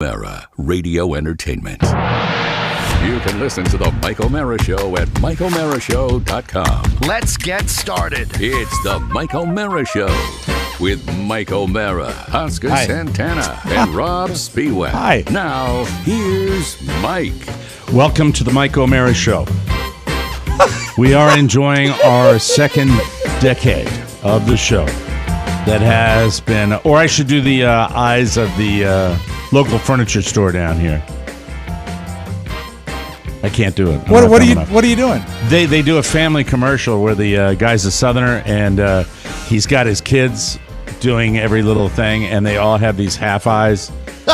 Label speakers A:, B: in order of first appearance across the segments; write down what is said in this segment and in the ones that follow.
A: O'Mara Radio Entertainment. You can listen to The Mike O'Mara Show at MikeO'MaraShow.com.
B: Let's get started.
A: It's The Mike O'Mara Show with Mike O'Mara, Oscar Santana, and Robb Spiewak.
C: Hi.
A: Now, here's Mike.
C: Welcome to The Mike O'Mara Show. We are enjoying our second decade of the show that has been, or I should do the eyes of the local furniture store down here. I can't do it.
D: What are you doing?
C: They do a family commercial where the guy's a Southerner and he's got his kids doing every little thing, and they all have these half eyes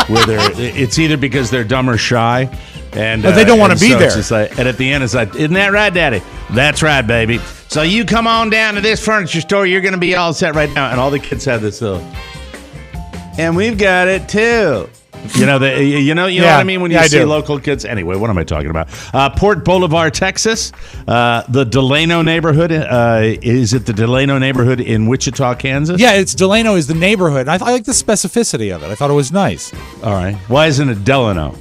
C: where it's either because they're dumb or shy, and
D: but they don't want to be there.
C: It's just like, and at the end, it's like, "Isn't that right, Daddy?" That's right, baby. So you come on down to this furniture store. You're going to be all set right now, and all the kids have this little. And we've got it too. You know, what I mean when you see local kids. Anyway, what am I talking about? Port Boulevard, Texas. The Delano neighborhood. Is it the Delano neighborhood in Wichita, Kansas?
D: Yeah, it's Delano is the neighborhood. I like the specificity of it. I thought it was nice.
C: All right. Why isn't it Delano?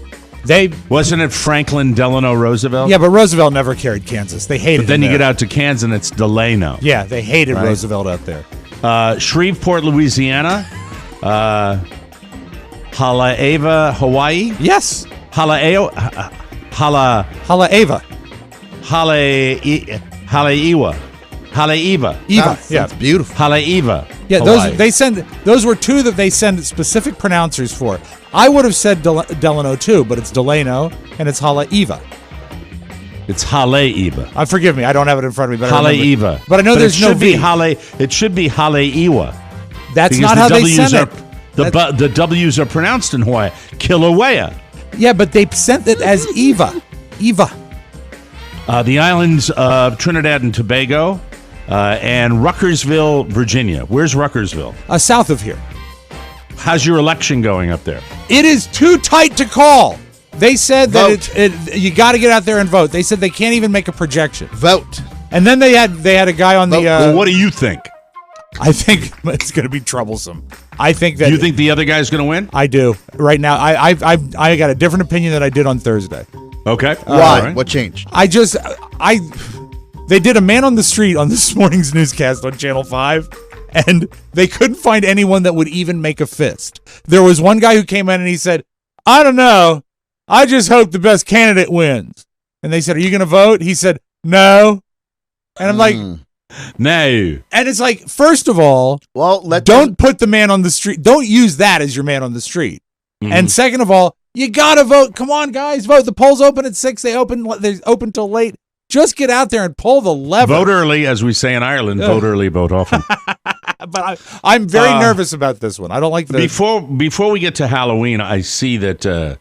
C: Wasn't it Franklin Delano Roosevelt?
D: Yeah, but Roosevelt never carried Kansas. They hated.
C: But then
D: him
C: you
D: there.
C: get out to Kansas and it's Delano.
D: Yeah, they hated Roosevelt out there.
C: Shreveport, Louisiana. Haleiwa, Hawaii?
D: Yes.
C: Haleiwa.
D: Yeah,
E: it's beautiful.
C: Haleiwa.
D: Yeah,
C: Hawaii.
D: those were two that they send specific pronouncers for. I would have said Delano too, but it's Delano and it's Haleiwa.
C: It's Haleiwa.
D: Forgive me, I don't have it in front of me. But
C: Haleiwa.
D: But I know there's no V.
C: It should be Haleiwa.
D: That's not how they send it.
C: The W's are pronounced in Hawaii. Kilauea.
D: Yeah, but they sent it as Eva.
C: The islands of Trinidad and Tobago and Ruckersville, Virginia. Where's Ruckersville?
D: South of here.
C: How's your election going up there?
D: It is too tight to call. They said that you got to get out there and vote. They said they can't even make a projection.
E: Vote.
D: And then they had a guy on the.
C: Well, what do you think?
D: I think it's going to be troublesome. I think that
C: you think the other guy's going to win.
D: I do. Right now, I got a different opinion than I did on Thursday.
C: Okay.
E: Why?
C: Right.
E: What changed?
D: They did a man on the street on this morning's newscast on Channel 5, and they couldn't find anyone that would even make a fist. There was one guy who came in and he said, "I don't know. I just hope the best candidate wins." And they said, "Are you going to vote?" He said, "No." And I'm like,
C: no.
D: And it's like, first of all, don't put the man on the street. Don't use that as your man on the street. Mm-hmm. And second of all, you got to vote. Come on, guys, vote. The polls open at 6. They open till late. Just get out there and pull the lever.
C: Vote early, as we say in Ireland. Vote early, vote often.
D: But I'm very nervous about this one. I don't like the...
C: Before we get to Halloween, I see that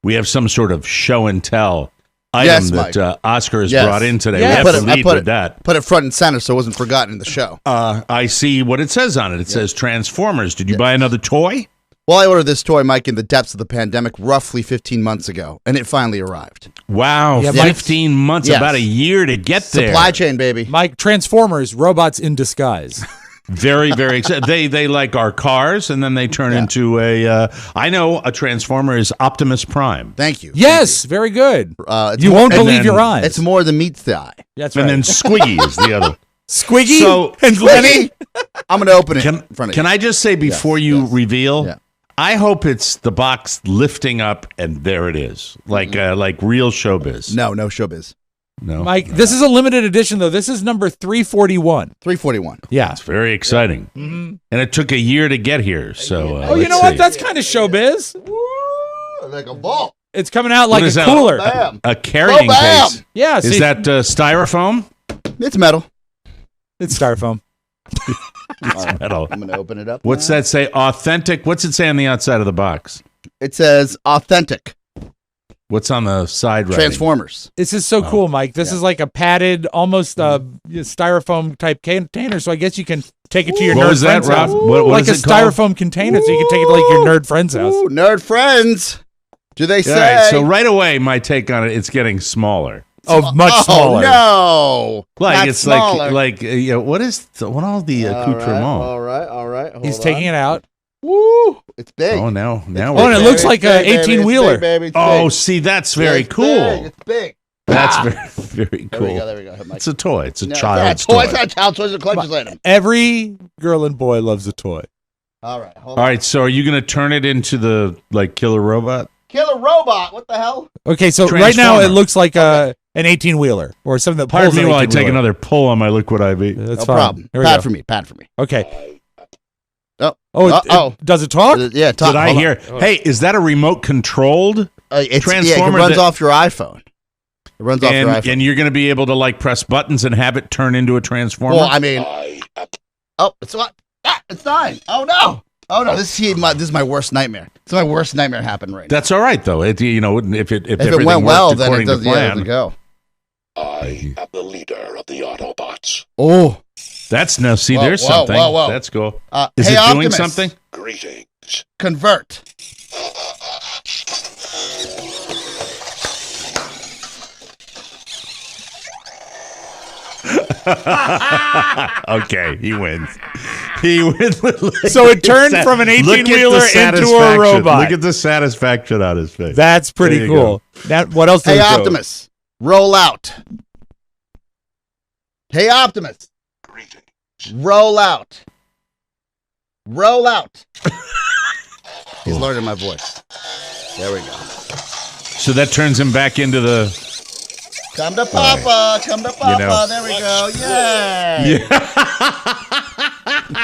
C: we have some sort of show and tell item that Oscar has brought in today.
D: Yes.
C: We have to lead with that.
E: Put it front and center so it wasn't forgotten in the show.
C: I see what it says on it. It says Transformers. Did you buy another toy?
E: Well, I ordered this toy, Mike, in the depths of the pandemic roughly 15 months ago, and it finally arrived.
C: Wow, 15 months, about a year to get there.
E: Supply chain, baby.
D: Mike, Transformers, robots in disguise.
C: Very, very excited. They like our cars, and then they turn into I know a Transformer is Optimus Prime.
E: Thank you.
D: Yes, very good. You won't believe your eyes.
E: It's more than meets the eye.
D: That's right.
C: And then Squiggy is the other.
D: Squiggy
E: and Lenny. I'm going to open it in front of you.
C: Can I just say before you reveal? Yeah. I hope it's the box lifting up, and there it is, like real showbiz.
E: No showbiz.
C: No,
D: Mike. This is a limited edition, though. This is number 341.
E: 341.
D: Yeah,
C: it's very exciting, and it took a year to get here. So,
D: you know what? That's kind of showbiz.
E: Woo, like a ball.
D: It's coming out like a cooler.
C: A carrying case.
D: Yeah.
C: Is that styrofoam?
E: It's metal.
D: It's styrofoam.
C: It's metal.
E: I'm going to open it up.
C: What's that say? Authentic. What's it say on the outside of the box?
E: It says authentic.
C: What's on the side?
E: Transformers.
D: This is so cool, Mike. This is like a padded, almost styrofoam type container. So I guess you can take it to your nerd friend's house.
C: What
D: like
C: is
D: a styrofoam container, so you can take it to like your nerd friend's house.
E: Ooh, nerd friends. Do they say?
C: All right, so right away, my take on it, it's getting smaller.
D: Oh, much smaller.
E: No.
C: Like it's
E: smaller.
C: like what all the accoutrement?
E: All right.
D: He's taking it out.
E: Woo! It's big.
C: Oh, now.
D: Oh, and it looks like a 18-wheeler.
C: Oh, see, that's very cool.
E: It's big.
C: That's very cool.
E: There we go.
C: It's a toy. It's a
E: No,
C: child's
E: toy.
C: toy.
E: It's not a child's toy. It's a collector's item.
D: Every girl and boy loves a toy.
E: All right. Hold
C: All
E: on.
C: right, so are you going to turn it into the killer robot?
E: Killer robot. What the hell?
D: Okay, so right now it looks like an 18-wheeler or something that
C: Pardon
D: pulls
C: me
D: an
C: while I take
D: 18-wheeler.
C: another pull on my liquid IV.
D: That's
E: No
D: fine.
E: problem.
D: Here we
E: Pad
D: go.
E: for me. Pad for me.
D: Okay.
E: Oh.
D: Does it talk?
E: Yeah. Talk.
C: Did I
E: Hold on.
C: hear? Hey, is that a remote controlled
E: It
C: transformer
E: runs
C: that-
E: off your iPhone. It runs off your iPhone.
C: and you're going to be able to press buttons and have it turn into a transformer?
E: Well, I mean, it's what? It's dying. Oh no! Oh no! This is my worst nightmare. It's my worst nightmare happened right now.
C: That's all right though. If
E: If
C: everything
E: it went well,
C: worked
E: then it
C: according
E: does.
C: to plan,
E: go.
A: I am the leader of the Autobots.
E: Oh,
C: that's no. See,
E: Whoa,
C: there's
E: whoa,
C: something.
E: whoa, whoa.
C: That's cool.
E: Is
C: Is it doing
E: Optimus,
C: something?
A: Greetings.
E: Convert.
C: Okay, he wins. He wins.
D: So it turned from an 18-wheeler into a robot.
C: Look at the satisfaction on his face.
D: That's pretty
C: There you
D: cool. What else does
E: Hey
D: it do?
E: Optimus, roll out. Hey Optimus,
A: Greetings.
E: roll out. Roll out. He's learning my voice. There we go.
C: So that turns him back into the.
E: Come to Papa. Come to Papa.
C: know.
E: There we go. Yay.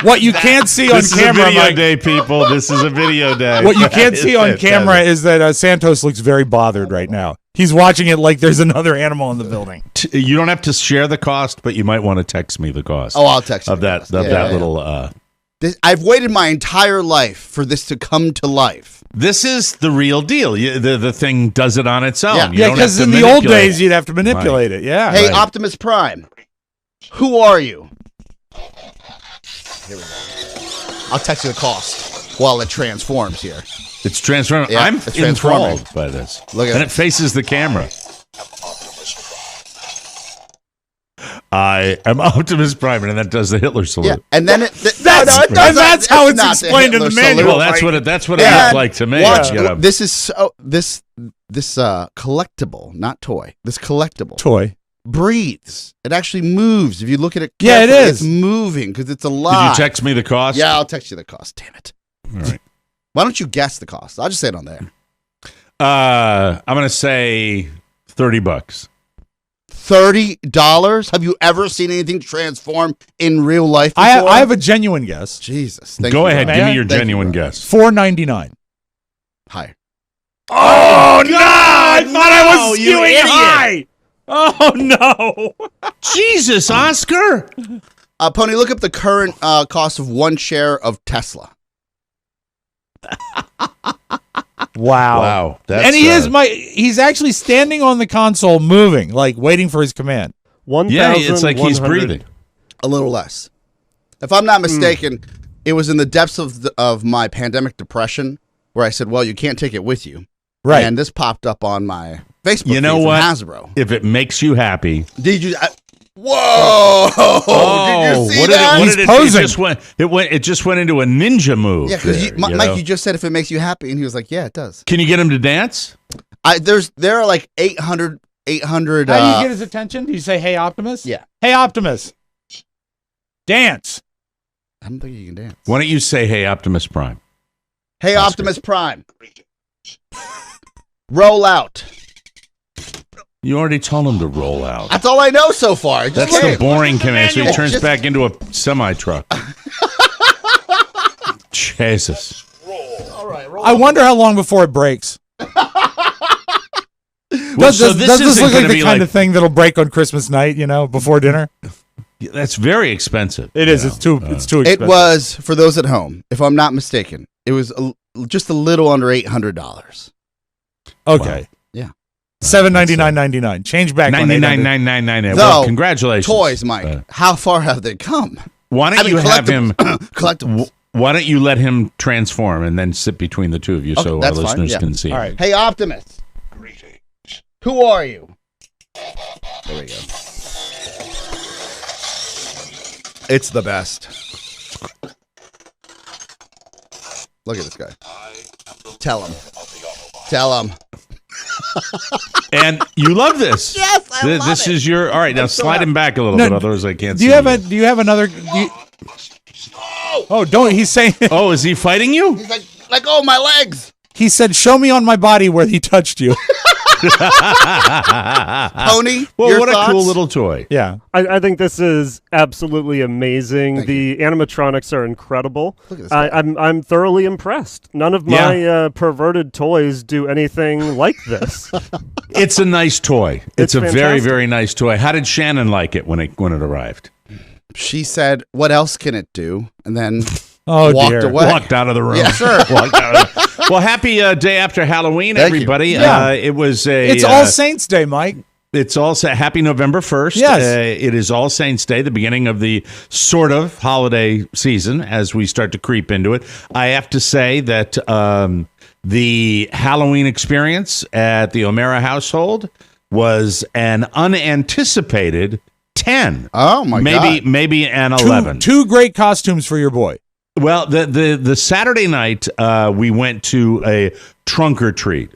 D: What you can't see on
C: This is a
D: camera,
C: video
D: Mike,
C: day, people. This is a video day.
D: what you can't see on
C: Fantastic.
D: camera is that Santos looks very bothered right now. He's watching it like there's another animal in the building.
C: You don't have to share the cost, but you might want to text me the cost.
E: Oh, I'll text you
C: of
E: the
C: that
E: cost.
C: of
E: Yeah,
C: that
E: yeah.
C: little.
E: I've waited my entire life for this to come to life.
C: This is the real deal. The thing does it on its own.
E: Yeah.
C: You
D: Yeah,
C: don't have
D: because
C: to
D: in the old
C: manipulate
D: days you'd have to manipulate it. Yeah.
E: Hey,
C: Right.
E: Optimus Prime, who are you? Here we go. I'll text you the cost while it transforms here.
C: It's transforming.
E: Yeah,
C: I'm
E: it's transforming.
C: enthralled by this.
E: Look at
C: and
E: this.
C: it faces the camera. I am Optimus Prime, and that does the Hitler salute.
E: Yeah, and then
D: That's how it's explained in the manual.
C: Well, that's what it
E: And
C: looked like to me.
E: Watch,
C: You know.
E: this is this collectible, not toy. This collectible
D: Toy.
E: breathes. It actually moves. If you look at it,
D: Yeah, it
E: carefully,
D: is.
E: It's moving because it's
C: Did
E: alive.
C: you text me the cost?
E: Yeah, I'll text you the cost. Damn it.
C: All right.
E: Why don't you guess the cost? I'll just say it on there.
C: I'm gonna say $30.
E: $30? Have you ever seen anything transform in real life before?
D: I have a genuine guess.
E: Jesus.
C: Go ahead,
D: May
C: give
D: I?
C: me your
E: Thank you,
C: genuine
E: bro.
C: guess.
D: $4.99.
E: Higher.
D: Oh no! I thought I
C: no,
D: was
C: you
D: skewing
C: idiot.
D: high. Oh no!
C: Jesus, Oscar!
E: Pony, look up the current cost of one share of Tesla.
D: Wow.
C: That's,
D: And he's actually standing on the console moving, like waiting for his command.
C: yeah, it's like he's breathing.
E: A little less. If I'm not mistaken, it was in the depths of my pandemic depression where I said, well, you can't take it with you.
D: Right.
E: And this popped up on my Facebook
C: You know
E: feed from
C: what?
E: Hasbro.
C: If it makes you happy.
E: Did you... whoa! Did you see that?
C: What
D: He's
C: did it,
D: posing.
C: It just went into a ninja move.
E: Yeah, because
C: there,
E: Mike,
C: know?
E: you just said if it makes you happy, and he was like, yeah, it does.
C: Can you get him to dance?
E: There are like 800
D: How do you get his attention? Do you say, "Hey, Optimus"?
E: Yeah.
D: Hey, Optimus. Dance.
E: I don't think you can dance.
C: Why don't you say, "Hey, Optimus Prime"?
E: Hey,
C: Oscar.
E: Optimus Prime. Roll out.
C: You already told him to roll out.
E: That's all I know so far. Just
C: That's
E: look
C: the
E: at-
C: boring command. So he
E: manual.
C: turns
E: Just-
C: back into a semi truck. Jesus.
E: All right, roll
D: I wonder how long before it breaks. Does
C: so
D: this
C: isn't
D: look like
C: gonna
D: the
C: be
D: kind of thing that'll break on Christmas night? Before dinner.
C: That's very expensive.
D: It is.
C: you
D: It's
C: know.
D: too
E: It
D: expensive.
E: was, for those at home, if I'm not mistaken, it was just a little under $800.
D: Okay.
C: Wow.
E: Yeah.
D: $799.99. Change back on
C: 99.999.
E: Though,
C: Well, congratulations.
E: Toys, Mike. How far have they come?
C: Why don't you have him?
E: Collectibles.
C: Why don't you let him transform and then sit between the two of you
E: Okay,
C: so our
E: that's fine,
C: listeners
E: yeah.
C: can see?
D: All right.
E: Hey, Optimus.
A: Greetings.
E: Who are you? There we go. It's the best. Look at this guy. Tell him. Tell him.
C: And you love this.
E: Yes, I love
C: This
E: it.
C: is your all right. Now slide him back a little
D: No,
C: bit, otherwise I can't.
D: Do you
C: see
D: have
C: you.
D: Do you have another? Oh, don't. He's saying.
C: Oh, is he fighting you?
E: He's like, let go of my legs.
D: He said, "Show me on my body where he touched you."
E: Pony,
C: Well,
E: your
C: what
E: thoughts?
C: a cool little toy.
D: Yeah.
B: I think this is absolutely amazing.
E: Thank
B: The animatronics are incredible.
E: Look at this guy.
B: I'm thoroughly impressed. None of my perverted toys do anything like this.
C: It's a nice toy. It's a very,
B: fantastic.
C: very nice toy. How did Shannon like it when it arrived?
E: She said, what else can it do? And then
D: Oh,
E: walked
D: dear.
E: away.
C: Walked out of the room.
E: Yeah, sure.
C: Walked out of the- Well, happy day after Halloween,
E: Thank you.
C: everybody.
D: Yeah.
C: It was a.
D: It's All Saints Day, Mike.
C: It's all happy November 1st.
D: Yes.
C: It is All Saints Day, the beginning of the sort of holiday season as we start to creep into it. I have to say that the Halloween experience at the O'Mara household was an unanticipated 10.
E: Oh, my God.
C: Maybe an 11.
D: Two great costumes for your boy.
C: Well, the Saturday night we went to a trunk or treat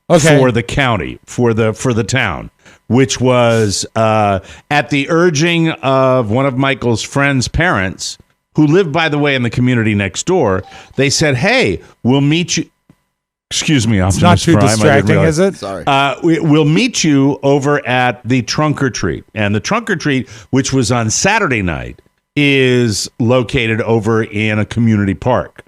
D: Okay.
C: for the county, for the town, which was at the urging of one of Michael's friend's parents, who lived, by the way, in the community next door. They said, "Hey, we'll meet you." Excuse me,
D: It's
C: Optimus
D: not too
C: Prime. I didn't
D: distracting,
C: realize.
D: is it?
E: Sorry.
C: We'll meet you over at the trunk or treat, and the trunk or treat, which was on Saturday night, is located over in a community park.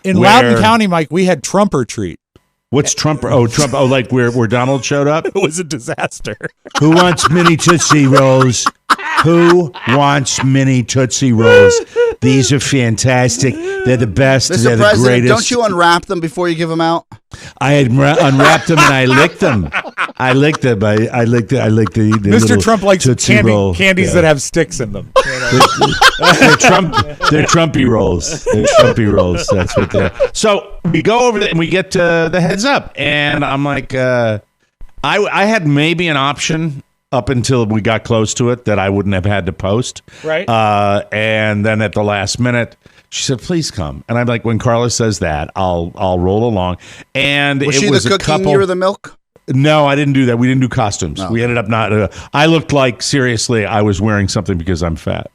D: In
C: where-
D: Loudoun County, Mike, we had Trump or treat.
C: What's Trump? Oh, Trump. Oh, like where Donald showed up.
D: It was a disaster.
C: Who wants mini Tootsie Rolls? Who wants mini Tootsie Rolls? These are fantastic. They're the best.
E: Mr.
C: They're the
E: President,
C: greatest.
E: don't you unwrap them before you give them out?
C: I had unwrapped them and I licked them. I licked them. I licked the
D: Mr.
C: little
D: Trump likes
C: Tootsie Roll.
D: candies
C: Yeah.
D: that have sticks in them.
C: They're Trumpy rolls. They're Trumpy rolls. That's what they're. So we go over there and we get the heads up, and I'm like, I had maybe an option up until we got close to it that I wouldn't have had to post.
D: Right.
C: And then at the last minute, she said, "Please come." And I'm like, when Carla says that, I'll roll along. And
E: Was
C: it
E: she
C: was
E: the
C: a
E: cookie
C: couple.
E: and you were the milk?
C: No, I didn't do that. We didn't do costumes.
E: No.
C: We ended up not. I looked like, seriously, I was wearing something because I'm fat.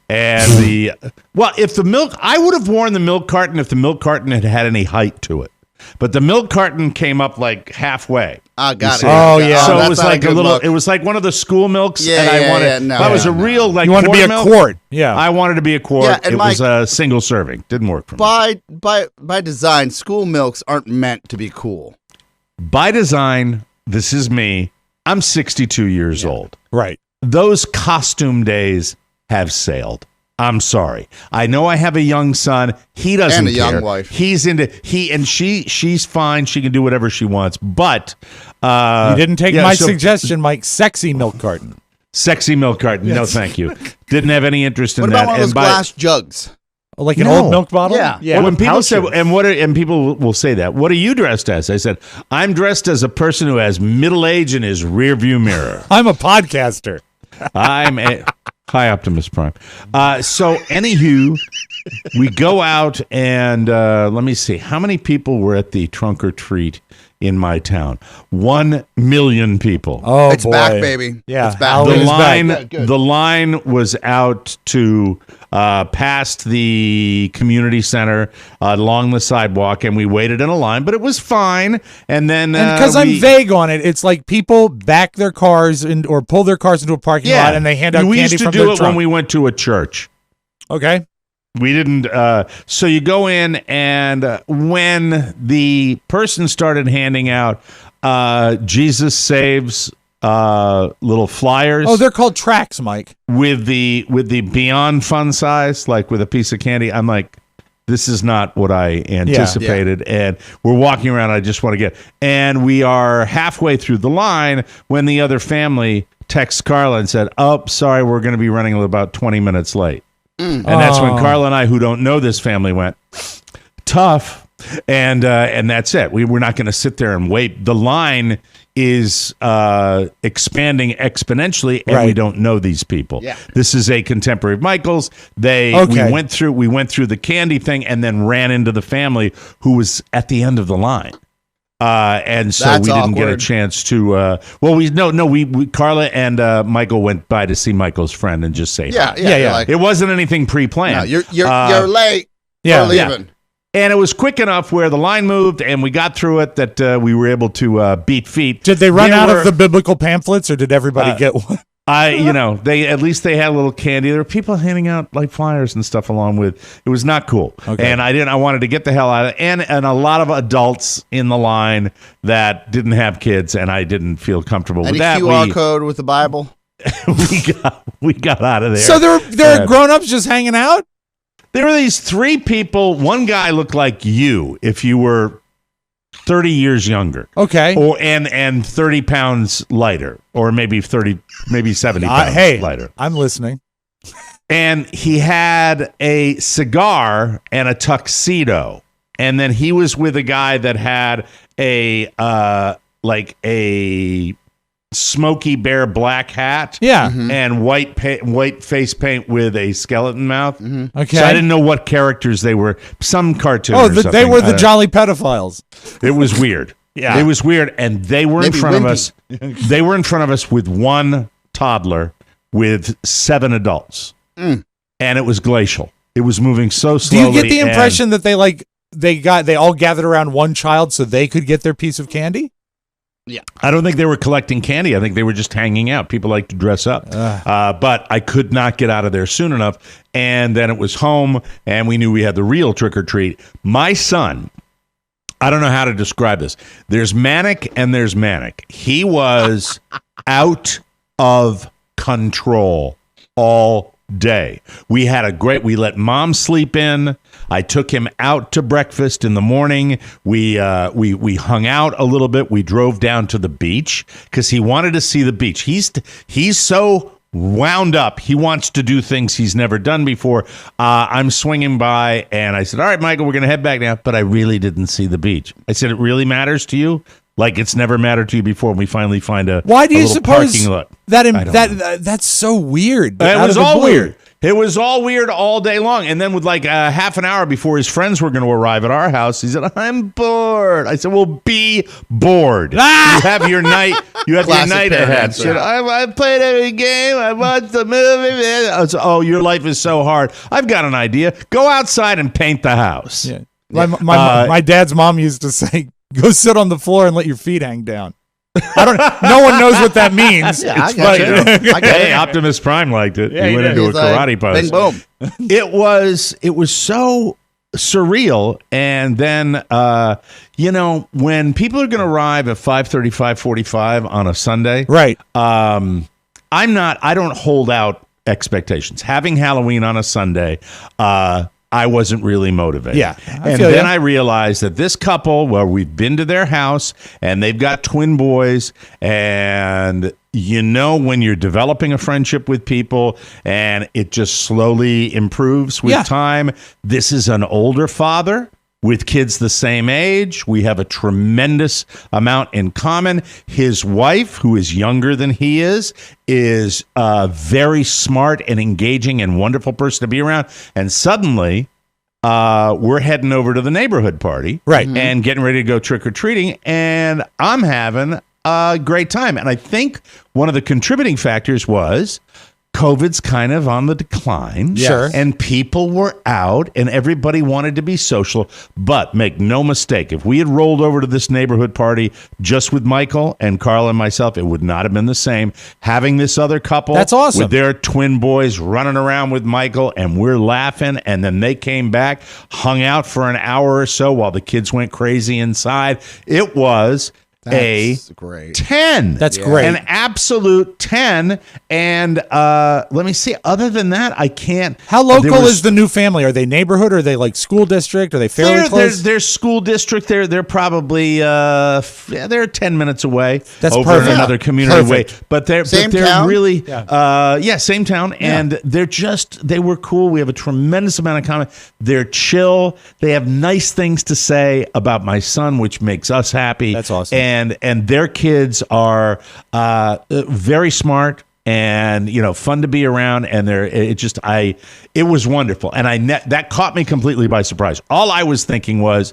C: And if the milk, I would have worn the milk carton if the milk carton had had any height to it. But the milk carton came up like halfway.
E: I got
C: see.
E: it.
D: Oh, yeah.
C: So it
E: that's
C: was
E: not
C: like a
E: good
C: little.
E: look.
C: It was like one of the school milks,
E: Yeah,
C: and I
E: yeah,
C: wanted.
E: yeah, no,
C: that was a
E: no.
C: real like.
D: You want to be a
C: milk.
D: quart. Yeah.
C: I wanted to be a quart.
E: Yeah, and
C: it was
E: Mike-
C: a single serving. Didn't work for me.
E: By design, school milks aren't meant to be cool.
C: By design, this is me. I'm 62 years old.
D: Right.
C: Those costume days have sailed. I'm sorry. I know I have a young son. He doesn't
E: And a young
C: care.
E: wife.
C: He's into she's fine. She can do whatever she wants. But
D: You didn't take
C: yeah,
D: my
C: so-
D: suggestion, Mike. Sexy milk carton.
C: Sexy milk carton. No, thank you. Didn't have any interest in
E: What
C: that.
E: about one of those
C: And by-
E: glass jugs?
D: Like an
C: No.
D: old milk bottle?
E: Yeah.
D: Yeah.
C: when people say,
D: pouches.
C: and people will say that, what are you dressed as? I said, I'm dressed as a person who has middle age in his rear view mirror.
D: I'm a podcaster.
C: Hi, Optimus Prime. So, anywho, we go out and let me see. How many people were at the trunk or treat in my town? 1 million people.
D: Oh,
E: It's
D: boy.
E: back, baby.
D: Yeah.
E: It's back.
D: Halloween
C: the
D: is back.
C: line,
E: Yeah, good.
C: the line was out to past the community center along the sidewalk, and we waited in a line, but it was fine. And then
D: And because I'm vague on it, it's like people back their cars or pull their cars into a parking lot and they hand out
C: we
D: candy
C: used to
D: from
C: do
D: their
C: it
D: trunk.
C: when we went to a church.
D: Okay.
C: We didn't. So you go in, and when the person started handing out Jesus Saves little flyers.
D: Oh, they're called tracks, Mike.
C: with the beyond fun size, like with a piece of candy. I'm like, this is not what I anticipated. And we're walking around. I just want to get. And we are halfway through the line when the other family texts Carla and said, "Oh, sorry, we're going to be running about 20 minutes late." And that's when Carla and I, who don't know this family, went, tough. And that's it. We're not going to sit there and wait. The line is expanding exponentially, and we don't know these people.
E: Yeah.
C: This is a contemporary of Michael's. We went through the candy thing and then ran into the family who was at the end of the line. And so
E: That's
C: we didn't get a
E: awkward.
C: chance to. We Carla and Michael went by to see Michael's friend and just say hi.
E: Yeah. Like,
C: It wasn't anything pre-planned.
E: no, you're late.
D: Yeah.
E: We're leaving.
C: And it was quick enough where the line moved and we got through it that we were able to beat feet.
D: Did they run out of the biblical pamphlets, or did everybody get one?
C: They at least they had a little candy. There were people handing out like flyers and stuff along with. It was not cool.
D: Okay.
C: And I wanted to get the hell out of it. And a lot of adults in the line that didn't have kids, and I didn't feel comfortable
E: Any
C: with that.
E: QR code with the Bible?
C: we got out of there.
D: So there are grown-ups just hanging out?
C: There were these three people. One guy looked like you if you were 30 years younger.
D: Okay.
C: And 30 pounds lighter, or maybe 70 pounds lighter.
D: I'm listening.
C: And he had a cigar and a tuxedo. And then he was with a guy that had a Smokey Bear black hat.
D: Yeah.
C: And white face paint with a skeleton mouth.
D: Okay.
C: So I didn't know what characters they were. Some cartoon.
D: Oh,
C: or
D: they
C: something.
D: were the Jolly Pedophiles.
C: It was weird.
D: Yeah.
C: It was weird. And they were
E: Maybe
C: in front of
E: wimpy.
C: us. They were in front of us with one toddler with 7 adults. And it was glacial. It was moving so
D: Do
C: slowly.
D: you get the impression that they all gathered around one child so they could get their piece of candy?
C: I don't think they were collecting candy. I think they were just hanging out. People like to dress up. But I could not get out of there soon enough. And then it was home, and we knew we had the real trick or treat. My son, I don't know how to describe this. There's manic and there's manic. He was out of control all day. We let mom sleep in. I took him out to breakfast in the morning. We hung out a little bit. We drove down to the beach because he wanted to see the beach. He's so wound up. He wants to do things he's never done before. I'm swinging by, and I said, all right, Michael, we're going to head back now. But I really didn't see the beach. I said, it really matters to you? Like it's never mattered to you before. And we finally find a
D: Why do you
C: little
D: suppose
C: parking lot.
D: that's so weird?
C: It
D: Out
C: was
D: of the
C: all
D: blue.
C: weird. It was all weird all day long. And then with like half an hour before his friends were going to arrive at our house, he said, I'm bored. I said, well, be bored. You have your night. You have your
E: Classic
C: night
E: parent
C: ahead.
E: answer.
C: Said, I played every game. I watched the movie. I said, oh, your life is so hard. I've got an idea. Go outside and paint the house.
D: Yeah. My dad's mom used to say, go sit on the floor and let your feet hang down. No one knows what that means.
E: Yeah, I
C: It's
E: got
C: funny,
E: you.
C: though.
E: I got
C: Hey,
E: it.
C: Optimus Prime liked it.
D: Yeah,
C: he
D: he
C: went
D: did.
C: into a
E: He's like,
C: karate pose.
E: Bing, boom.
C: It was so surreal. And then when people are going to arrive at 5:30, 5:45 on a Sunday,
D: Right.
C: I don't hold out expectations. Having Halloween on a Sunday, I wasn't really motivated.
D: Yeah, I
C: and
D: feel
C: then
D: ya.
C: I realized that this couple, well, we've been to their house and they've got twin boys, and when you're developing a friendship with people and it just slowly improves with time. This is an older father with kids the same age. We have a tremendous amount in common. His wife, who is younger than he is a very smart and engaging and wonderful person to be around. And suddenly, we're heading over to the neighborhood party,
D: Right.
C: and getting ready to go trick-or-treating, and I'm having a great time. And I think one of the contributing factors was COVID's kind of on the decline.
D: Sure.
C: And people were out and everybody wanted to be social. But make no mistake, if we had rolled over to this neighborhood party just with Michael and Carl and myself, it would not have been the same. Having this other couple
D: That's awesome.
C: with their twin boys running around with Michael, and we're laughing, and then they came back, hung out for an hour or so while the kids went crazy inside. It was
E: That's great.
C: 10.
D: That's great.
C: An absolute 10. And let me see. Other than that, I can't.
D: How local is the new family? Are they neighborhood? Or are they like school district? Are they fairly close?
C: They're school district. They're probably they're 10 minutes away.
D: That's
C: over
D: perfect.
C: in another community away.
D: Perfect.
C: But they're
E: town?
C: really same town. And they were cool. We have a tremendous amount of comment. They're chill. They have nice things to say about my son, which makes us happy.
D: That's awesome.
C: And their kids are very smart and fun to be around, and it was wonderful, and that caught me completely by surprise. All I was thinking was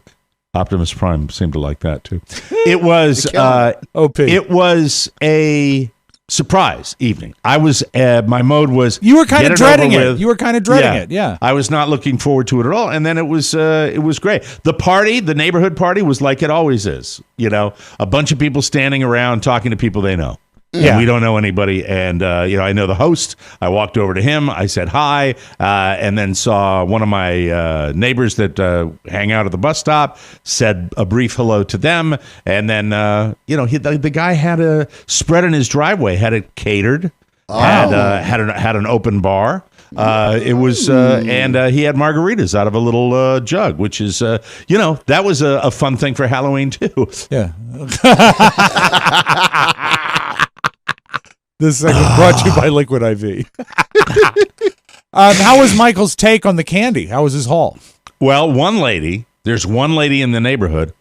C: Optimus Prime seemed to like that too. It was
D: OP.
C: It was a surprise evening. I was my mode was
D: You were kind of dreading it.
C: with.
D: You were kind of dreading it. Yeah.
C: I was not looking forward to it at all. And then it was great. The neighborhood party was like it always is. A bunch of people standing around talking to people they know.
D: Yeah.
C: And we don't know anybody. And, I know the host. I walked over to him. I said hi, and then saw one of my neighbors that hang out at the bus stop, said a brief hello to them. And then, the guy had a spread in his driveway, had it catered, had an open bar. It was, and he had margaritas out of a little jug, which is, that was a fun thing for Halloween too.
D: Yeah. This segment brought to you by Liquid IV. How was Michael's take on the candy? How was his haul?
C: Well, there's one lady in the neighborhood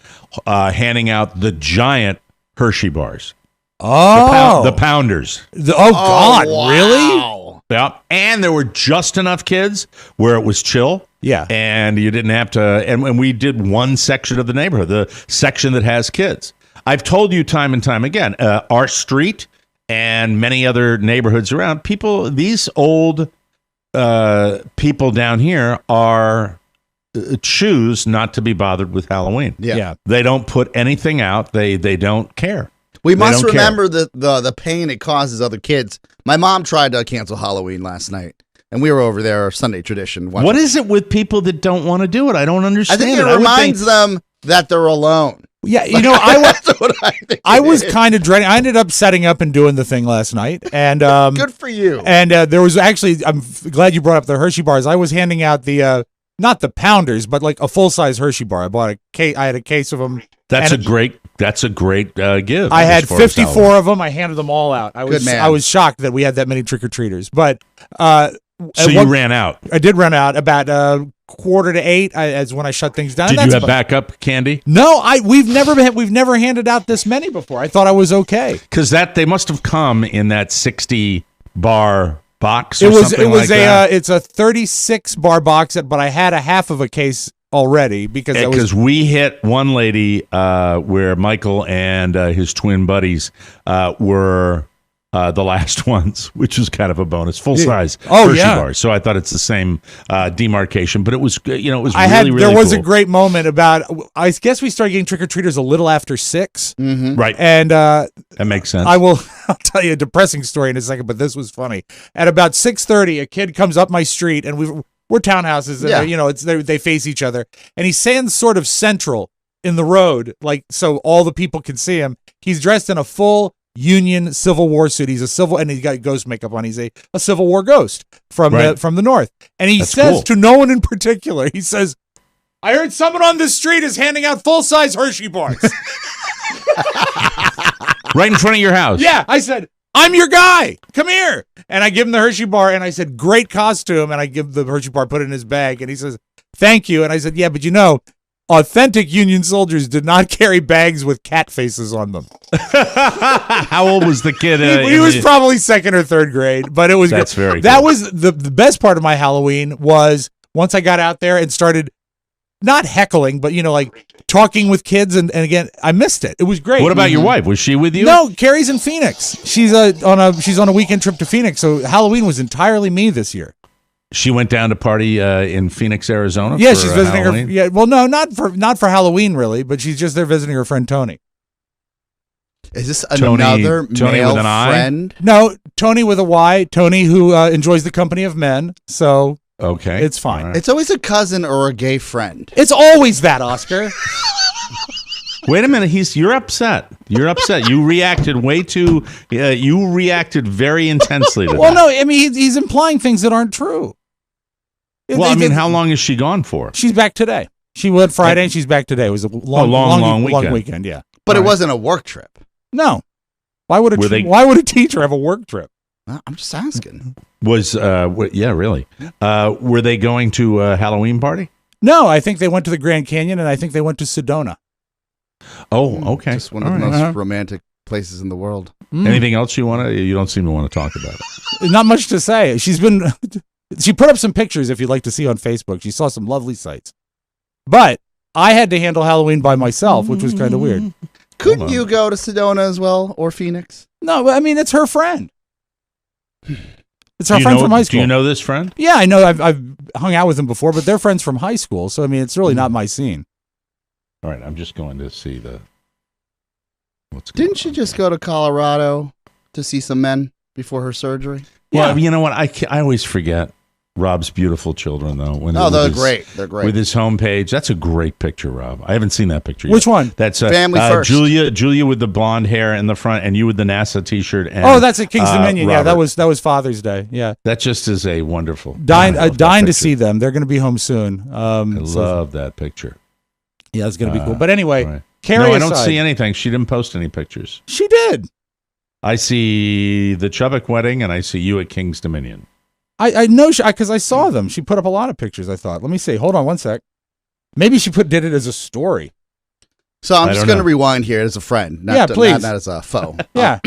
C: handing out the giant Hershey bars.
D: Oh.
C: The pounders.
D: God,
E: wow.
D: really?
C: Yeah. And there were just enough kids where it was chill.
D: Yeah.
C: And you didn't have to, and we did one section of the neighborhood, the section that has kids. I've told you time and time again, our street and many other neighborhoods around, these old people down here choose not to be bothered with Halloween.
D: Yeah.
C: They don't put anything out. They don't care.
E: We must remember the pain it causes other kids. My mom tried to cancel Halloween last night, and we were over there, our Sunday tradition.
C: What is it with people that don't want to do it? I don't understand.
E: I think it reminds them that they're alone.
D: Yeah, I was kind of dreading. I ended up setting up and doing the thing last night, and
E: good for you.
D: And there was actually, I'm glad you brought up the Hershey bars. I was handing out the not the pounders, but like a full size Hershey bar. I bought I had a case of them.
C: That's a great give.
D: I had 54 of them. I handed them all out. I was shocked that we had that many trick or treaters, but
C: so you ran out.
D: I did run out about 7:45 as when I shut things down.
C: Did you have backup candy?
D: No, we've never handed out this many before. I thought I was okay
C: because they must have come in that 60 bar box.
D: It's a 36 bar box, but I had a half of a case already because
C: we hit one lady where Michael and his twin buddies were the last ones, which was kind of a bonus, full size Hershey bars. So I thought it's the same demarcation, but it was it was really
D: there was
C: cool.
D: A great moment about. I guess we started getting trick or treaters a little after 6,
C: right?
D: And that
C: makes sense.
D: I'll tell you a depressing story in a second, but this was funny. At about 6:30, a kid comes up my street, and we're townhouses, and they face each other, and he stands sort of central in the road, like so all the people can see him. He's dressed in a full Union Civil War suit. And he's got ghost makeup on. He's a Civil War ghost from the North. And he says to no one in particular, he says, "I heard someone on this street is handing out full-size Hershey bars."
C: Right in front of your house.
D: Yeah. I said, "I'm your guy. Come here." And I give him the Hershey bar, and I said, "Great costume." And I give the Hershey bar, put it in his bag, and he says, "Thank you." And I said, "Yeah, but authentic Union soldiers did not carry bags with cat faces on them."
C: How old was the kid?
D: He was probably 2nd or 3rd grade, but it was
C: That's
D: good.
C: Very
D: That
C: cool.
D: was the best part of my Halloween was once I got out there and started not heckling, but talking with kids, and again, I missed it. It was great.
C: What about your wife? Was she with you?
D: No, Carrie's in Phoenix. She's on a weekend trip to Phoenix, so Halloween was entirely me this year.
C: She went down to party in Phoenix, Arizona.
D: Yeah, she's visiting
C: Halloween?
D: her. Yeah, well, no, not for Halloween really, but she's just there visiting her friend Tony.
E: Is this
C: Tony
E: another male
C: with an I?
E: friend?
D: No, Tony with a Y. Tony who enjoys the company of men. So
C: okay,
D: it's fine.
C: Right.
E: It's always a cousin or a gay friend.
D: It's always that, Oscar.
C: Wait a minute. You're upset. You're upset. You reacted way too. You reacted very intensely to
D: Well,
C: that.
D: no, I mean he's implying things that aren't true.
C: Well, I mean, how long is she gone for?
D: She's back today. She went Friday and she's back today. It was a long weekend. Yeah,
E: but it wasn't a work trip.
D: No. Why would a teacher have a work trip?
E: I'm just asking.
C: Yeah, really. Were they going to a Halloween party?
D: No, I think they went to the Grand Canyon, and I think they went to Sedona.
C: Oh, okay.
E: Just one of the most romantic places in the world.
C: Anything else you want to? You don't seem to want to talk about it.
D: Not much to say. She put up some pictures if you'd like to see on Facebook. She saw some lovely sights. But I had to handle Halloween by myself, which was kind of weird.
E: Couldn't you go to Sedona as well, or Phoenix?
D: No, I mean, it's her friend. It's her friend from high school.
C: Do you know this friend?
D: Yeah, I know. I've hung out with them before, but they're friends from high school. So, I mean, it's really not my scene.
C: All right, I'm just going to see
E: Didn't she just go to Colorado to see some men before her surgery?
C: Well, you know what? I always forget Robb's beautiful children, though.
E: They're great. They're great.
C: With his homepage. That's a great picture, Robb. I haven't seen that picture yet.
D: Which one?
C: That's
E: Family First.
C: Julia with the blonde hair in the front, and you with the NASA T-shirt. And,
D: that's at King's Dominion.
C: Robert.
D: Yeah, that was Father's Day. Yeah.
C: That just is a wonderful.
D: Dying to see them. They're going to be home soon.
C: I love that picture.
D: Yeah, it's going to be cool. But anyway,
C: right.
D: Carrie
C: I don't see anything. She didn't post any pictures.
D: She did.
C: I see the Chubbuck wedding, and I see you at King's Dominion.
D: I know because I saw them. She put up a lot of pictures. I thought. Let me see. Hold on one sec. Maybe she did it as a story.
E: So I'm just going to rewind here as a friend,
D: please.
E: not as a foe.
D: Yeah.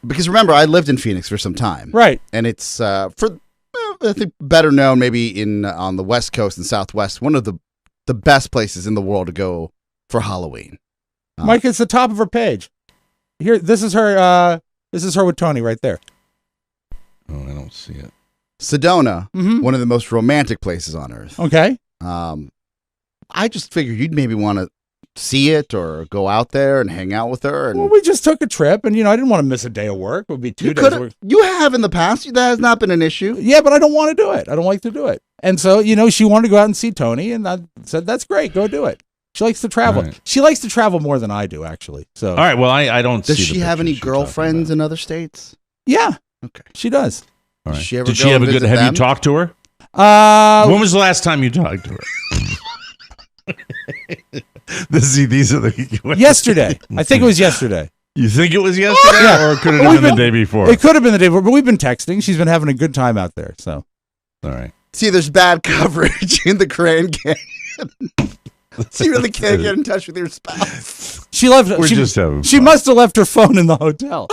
E: Because remember, I lived in Phoenix for some time,
D: right?
E: And it's I think better known maybe on the West Coast and Southwest, one of the best places in the world to go for Halloween.
D: Mike, it's the top of her page. Here, this is her. This is her with Tony right there.
C: Oh, I don't see it.
E: Sedona, one of the most romantic places on earth.
D: Okay.
E: I just figured you'd maybe want to see it or go out there and hang out with her. And
D: well, we just took a trip, and I didn't want to miss a day of work. It would be 2 days of work.
E: You have in the past. That has not been an issue.
D: Yeah, but I don't want to do it. I don't like to do it. And so, she wanted to go out and see Tony, and I said, that's great. Go do it. She likes to travel.
C: Right.
D: She likes to travel more than I do, actually. So,
C: all right. Well, I don't.
E: Does
C: see
E: she have any girlfriends in other states?
D: Yeah.
E: Okay.
D: She does.
C: All right.
E: Did she have a good?
C: Have you talked to her? When was the last time you talked to her? These are the
D: yesterday. I think it was yesterday.
C: You think it was yesterday,
D: yeah.
C: Or could it have been the day before?
D: It could have been the day before, but we've been texting. She's been having a good time out there. So,
C: all right.
E: See, there's bad coverage in the Grand Canyon. So you really can't get in touch with your spouse.
D: She left.
C: We're just having
D: She
C: fun.
D: must have left her phone in the hotel.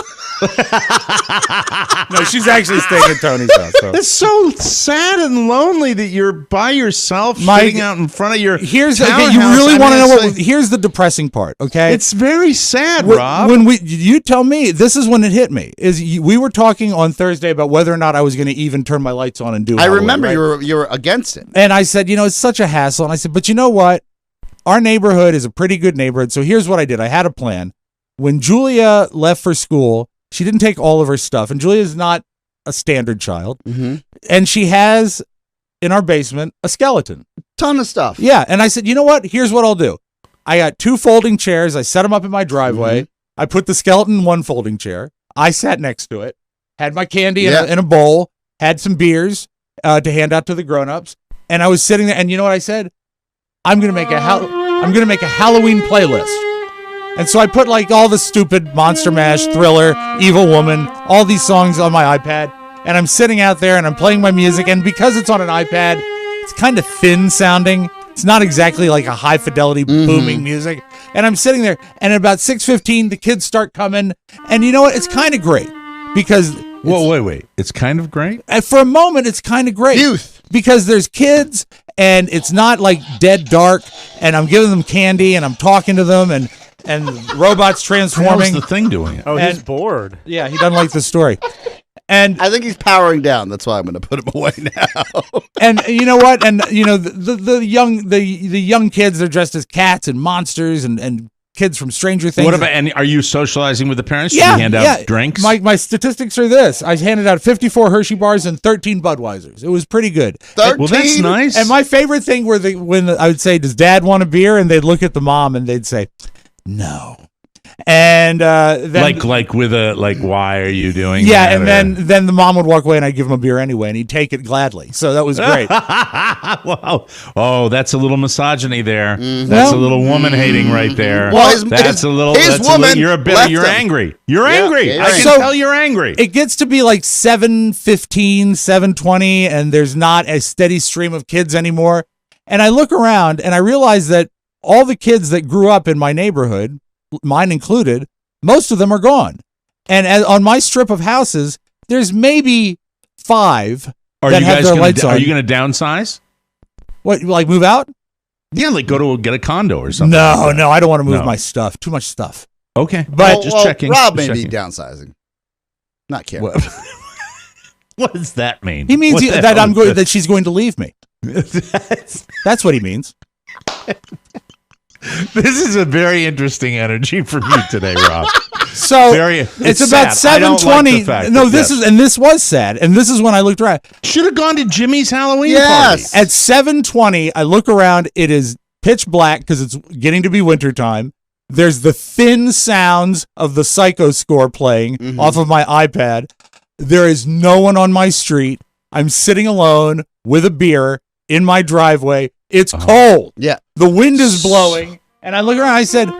D: No, she's actually staying at Tony's house. So.
C: It's so sad and lonely that you're by yourself, sitting out in front of your.
D: Here's
C: you
D: really want to know what? Here's the depressing part. Okay,
C: it's very sad, Robb.
D: When you tell me, this is when it hit me. We were talking on Thursday about whether or not I was going to even turn my lights on and do.
E: I remember you were against it,
D: and I said, it's such a hassle. And I said, but you know what? Our neighborhood is a pretty good neighborhood. So here's what I did. I had a plan. When Julia left for school, she didn't take all of her stuff. And Julia is not a standard child. Mm-hmm. And she has, in our basement, a skeleton.
E: Ton of stuff.
D: Yeah. And I said, you know what? Here's what I'll do. I got 2 folding chairs. I set them up in my driveway. Mm-hmm. I put the skeleton in one folding chair. I sat next to it, had my candy in a bowl, had some beers to hand out to the grown-ups. And I was sitting there. And you know what I said? I'm gonna make a Halloween playlist, and so I put like all the stupid Monster Mash, Thriller, Evil Woman, all these songs on my iPad, and I'm sitting out there and I'm playing my music. And because it's on an iPad, it's kind of thin sounding. It's not exactly like a high fidelity booming music. And I'm sitting there, and at about 6:15, the kids start coming, and you know what? It's kind of great because.
C: Whoa, wait! It's kind of great.
D: For a moment, it's kind of great.
E: Youth.
D: Because there's kids, and it's not like dead dark, and I'm giving them candy, and I'm talking to them, and robots transforming.
C: How's the thing doing it?
B: Oh, he's bored.
D: Yeah, he doesn't like the story. And
E: I think he's powering down. That's why I'm going to put him away now.
D: And you know what? And the young kids, they're dressed as cats and monsters and kids from Stranger Things.
C: What about? And are you socializing with the parents?
D: Yeah,
C: Do you hand out drinks?
D: My statistics are this: I handed out 54 Hershey bars and 13 Budweisers. It was pretty good.
E: 13?
C: Well, that's nice.
D: And my favorite thing were when I would say, "Does Dad want a beer?" and they'd look at the mom and they'd say, "No." And then
C: why are you doing
D: yeah,
C: that?
D: and then the mom would walk away and I'd give him a beer anyway, and he'd take it gladly. So that was great.
C: Wow. Oh, that's a little misogyny there.
E: Mm-hmm.
C: That's a little woman hating right there.
E: Well,
C: You're angry. You're angry.
E: Yeah,
C: I can tell you're angry.
D: It gets to be like 7:15, 7:20, and there's not a steady stream of kids anymore. And I look around and I realize that all the kids that grew up in my neighborhood, mine included, most of them are gone. And on my strip of houses, there's maybe 5 that have their lights on.
C: Are you going to downsize?
D: What, like move out?
C: Yeah, like get a condo or something.
D: No, I don't want to move my stuff. Too much stuff.
C: Okay,
D: but
C: just checking.
E: Rob may be downsizing. Not Carrie.
C: What does that mean?
D: He means that she's going to leave me. That's what he means.
C: This is a very interesting energy from you today, Rob.
D: So it's about 7:20. This was sad. And this is when I looked around.
C: Should have gone to Jimmy's Halloween party.
D: At 7:20, I look around. It is pitch black because it's getting to be wintertime. There's the thin sounds of the Psycho score playing off of my iPad. There is no one on my street. I'm sitting alone with a beer in my driveway. It's cold.
E: Yeah.
D: The wind is blowing. And I look around, I said,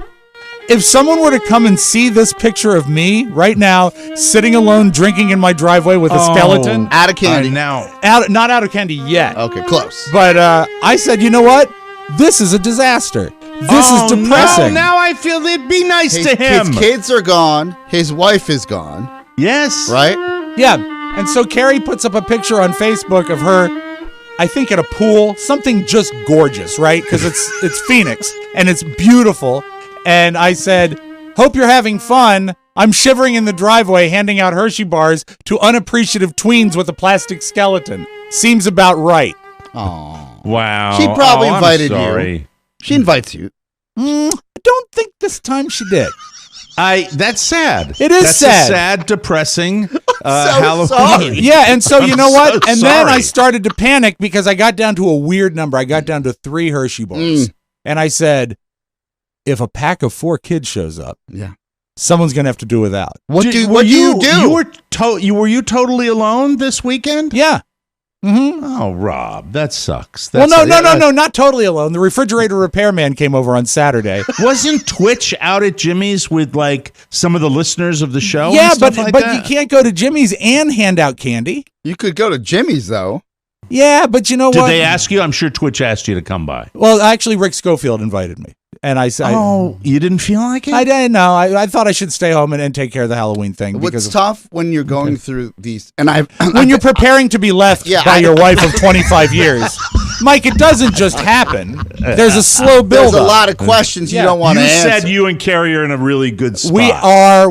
D: if someone were to come and see this picture of me right now, sitting alone, drinking in my driveway with a skeleton.
E: Out of candy.
C: Not
D: out of candy yet.
E: Okay, close.
D: But I said, you know what? This is a disaster. This is depressing.
C: No, now I feel it'd be nice to him.
E: His kids are gone. His wife is gone.
C: Yes.
E: Right?
D: Yeah. And so Carrie puts up a picture on Facebook of her, I think at a pool, something just gorgeous, right? Because it's Phoenix and it's beautiful. And I said, hope you're having fun. I'm shivering in the driveway handing out Hershey bars to unappreciative tweens with a plastic skeleton. Seems about right.
E: Oh.
C: Wow.
E: She probably invited
C: you.
E: She invites you.
D: I don't think this time she did.
C: That's sad.
D: It is
C: That's
D: sad.
C: A sad, depressing Halloween.
E: Sorry.
D: Yeah, and so you know what?
C: So
D: and then I started to panic because I got down to a weird number. I got down to 3 Hershey bars. And I said, if a pack of 4 kids shows up, someone's going to have to do without.
E: What do you do?
C: Were you totally alone this weekend?
D: Yeah. Mm-hmm.
C: Oh, Rob, that sucks.
D: No, not totally alone. The refrigerator repairman came over on Saturday.
C: Wasn't Twitch out at Jimmy's with like some of the listeners of the show?
D: Yeah,
C: and stuff
D: but you can't go to Jimmy's and hand out candy.
E: You could go to Jimmy's though.
D: Yeah, but you know what?
C: Did they ask you? I'm sure Twitch asked you to come by.
D: Well, actually, Rick Schofield invited me. And I said,
C: you didn't feel like it?
D: I didn't know. I thought I should stay home and take care of the Halloween thing.
E: What's tough when you're going through these, and
D: when you're preparing to be left by your wife of 25 years, Mike, it doesn't just happen. There's a slow build.
E: There's a lot of questions you don't want to answer.
C: You said you and Carrie are in a really good spot.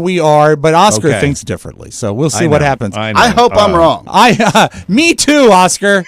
D: We are, but Oscar thinks differently. So we'll see what happens.
E: I hope I'm wrong.
D: Me too, Oscar.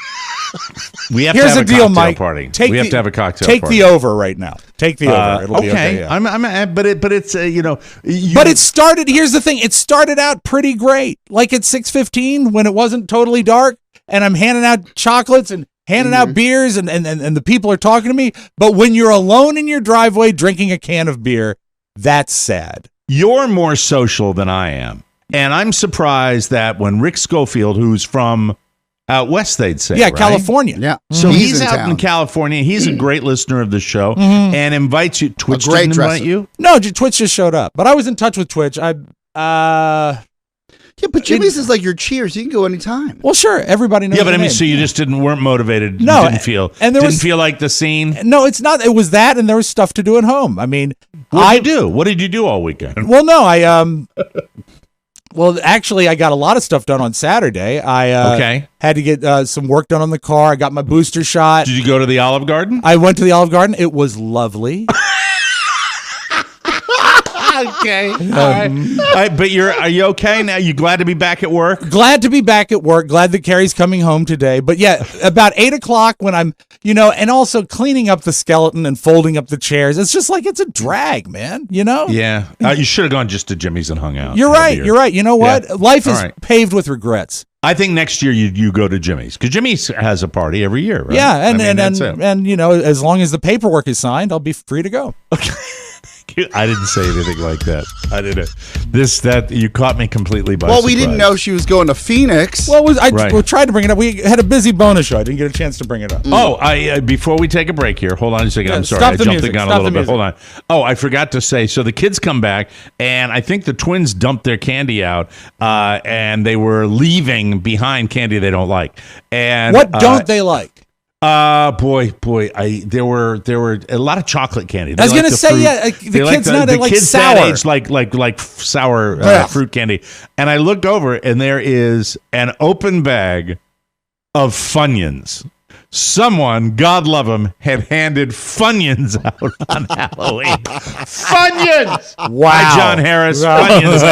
C: We have
D: Here's
C: to have
D: the
C: a
D: deal,
C: cocktail
D: Mike.
C: party. We have to have a cocktail
D: party. Take
C: party.
D: the over right now. Take the over. It'll be okay.
C: Yeah. But it's
D: But it started. Here's the thing. It started out pretty great. Like at 6:15 when it wasn't totally dark, and I'm handing out chocolates and handing out beers, and the people are talking to me. But when you're alone in your driveway drinking a can of beer, that's sad.
C: You're more social than I am, and I'm surprised that when Rick Schofield, who's from out west, they'd say, right?
D: California.
E: Yeah.
C: So he's out in California. He's a great listener of the show and invites you. Twitch didn't invite you?
D: No, Twitch just showed up. But I was in touch with Twitch.
E: Yeah, but Jimmy's is like your Cheers. You can go anytime.
D: Well, sure. Everybody knows.
C: Yeah, but I mean, so you just weren't motivated.
D: No,
C: you didn't feel like the scene.
D: No, it's not. It was that, and there was stuff to do at home. I mean,
C: what did you do all weekend?
D: Well, no, Well, actually, I got a lot of stuff done on Saturday. I had to get some work done on the car. I got my booster shot.
C: Did you go to the Olive Garden?
D: I went to the Olive Garden. It was lovely.
C: Okay. All right. But are you okay now? You glad to be back at work?
D: Glad to be back at work. Glad that Carrie's coming home today. But yeah, about 8 o'clock when I'm, and also cleaning up the skeleton and folding up the chairs. It's just like it's a drag, man.
C: Yeah. You should have gone just to Jimmy's and hung out.
D: You're right. You're right. You know what?
C: Yeah.
D: Life is paved with regrets.
C: I think next year you go to Jimmy's because Jimmy's has a party every year, right?
D: Yeah, and as long as the paperwork is signed, I'll be free to go.
C: Okay. I didn't say anything like that. I didn't. You caught me completely by surprise.
E: We didn't know she was going to Phoenix.
D: Well, we tried to bring it up. We had a busy bonus show. I didn't get a chance to bring it up.
C: Before we take a break here, hold on a second. I'm sorry, I jumped the gun a little bit. Hold on. I forgot to say. So the kids come back, and I think the twins dumped their candy out, and they were leaving behind candy they don't like. And
D: what don't they like?
C: There were a lot of chocolate candy.
D: I was gonna say, the kids now they like sour,
C: that age, like sour fruit candy. And I looked over, and there is an open bag of Funyuns. Someone, God love him, had handed Funyuns out on Halloween. Funyuns!
D: Wow,
C: Hi, John Harris. Funyuns.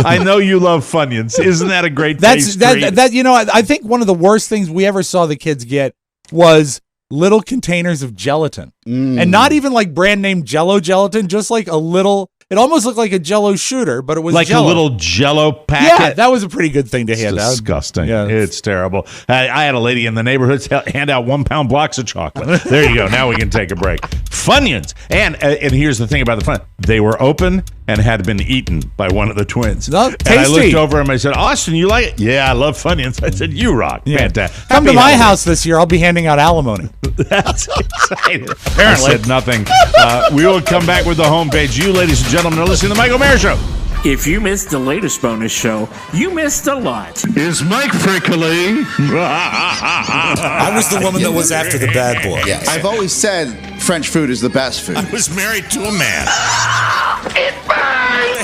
C: I know you love Funyuns. Isn't that a great taste treat?
D: I think one of the worst things we ever saw the kids get was little containers of gelatin, and not even like brand name Jello gelatin, just like a little. It almost looked like a Jello shooter, but it was
C: like
D: Jell-O.
C: A little Jello packet.
D: Yeah, that was a pretty good thing to hand out.
C: Disgusting.
D: Yeah.
C: It's terrible. I had a lady in the neighborhood hand out 1 pound blocks of chocolate. There you go. Now we can take a break. Funyuns. And here's the thing about the fun. They were open and had been eaten by one of the twins.
D: Tasty.
C: And I looked over him and I said, Austin, you like it? Yeah, I love Funyuns. I said, you rock. Yeah. Fantastic.
D: Come to my house this year. I'll be handing out alimony.
C: That's exciting. Apparently. I said nothing. We will come back with the homepage. You, ladies and gentlemen, are listening to the Michael Mayer Show.
F: If you missed the latest bonus show, you missed a lot.
G: Is Mike prickly?
H: I was the woman that was after the bad boy.
E: Yes. I've always said French food is the best food.
H: I was married to a man.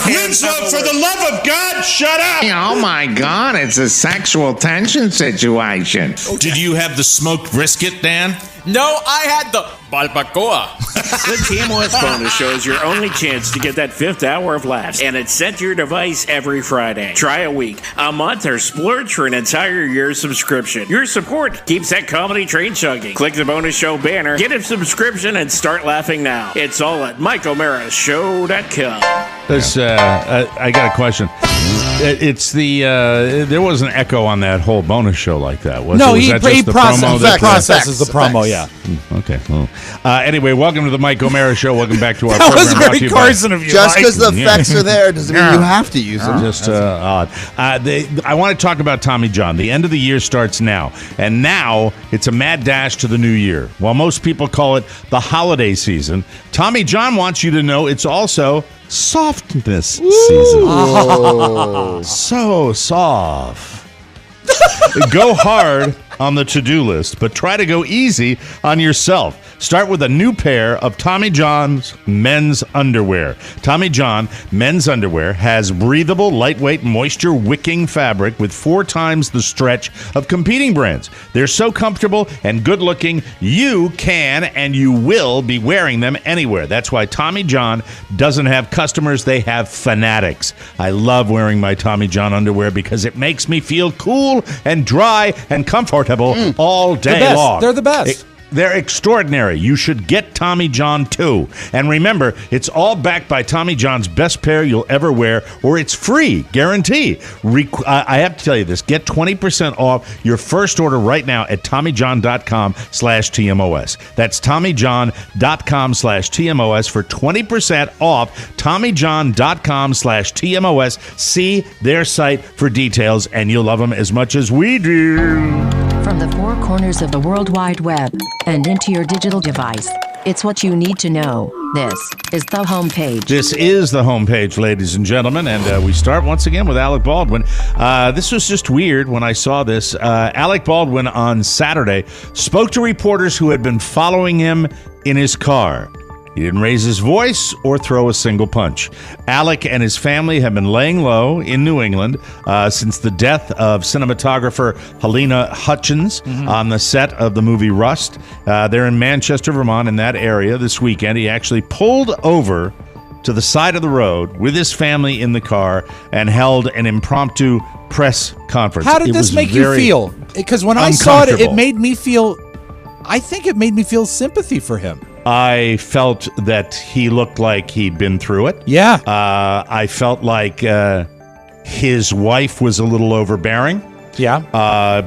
G: Winslow, for the love of God, shut up!
I: Oh my God, it's a sexual tension situation.
H: Did you have the smoked brisket, Dan?
J: No, I had the barbacoa.
F: The TMOS bonus show is your only chance to get that 5th hour of laughs, and it's sent to your device every Friday. Try a week, a month, or splurge for an entire year subscription. Your support keeps that comedy train chugging. Click the bonus show banner, get a subscription, and start laughing now. It's all at MichaelMarasShow.com.
C: I got a question. It's there was an echo on that whole bonus show like that.
D: No, he processes the promo. Yeah.
C: Okay. Well, anyway, welcome to the Mike O'Mara Show. Welcome back to our
D: that
C: program.
D: Was very Carson of you.
E: Just because the effects are there doesn't mean you have to use them.
C: Just odd. I want to talk about Tommy John. The end of the year starts now, and now it's a mad dash to the new year. While most people call it the holiday season, Tommy John wants you to know it's also softness season. So soft. Go hard on the to-do list, but try to go easy on yourself. Start with a new pair of Tommy John's men's underwear. Tommy John men's underwear has breathable, lightweight, moisture-wicking fabric with 4 times the stretch of competing brands. They're so comfortable and good-looking, you can and you will be wearing them anywhere. That's why Tommy John doesn't have customers, they have fanatics. I love wearing my Tommy John underwear because it makes me feel cool and dry and comfortable all day long.
D: They're the best.
C: They're extraordinary. You should get Tommy John too. And remember, it's all backed by Tommy John's best pair you'll ever wear, or it's free, guarantee. I have to tell you this. Get 20% off your first order right now at TommyJohn.com/TMOS. That's TommyJohn.com/TMOS for 20% off. TommyJohn.com/TMOS. See their site for details, and you'll love them as much as we do.
K: From the 4 corners of the World Wide Web and into your digital device, it's what you need to know. This is the homepage.
C: This is the homepage, ladies and gentlemen, and we start once again with Alec Baldwin. This was just weird when I saw this. Alec Baldwin on Saturday spoke to reporters who had been following him in his car. He didn't raise his voice or throw a single punch. Alec and his family have been laying low in New England since the death of cinematographer Helena Hutchins on the set of the movie Rust. They're in Manchester, Vermont, in that area this weekend. He actually pulled over to the side of the road with his family in the car and held an impromptu press conference.
D: How did this make you feel? Because when I saw it, it made me feel, I think it made me feel sympathy for him.
C: I felt that he looked like he'd been through it.
D: Yeah.
C: I felt like his wife was a little overbearing.
D: Yeah.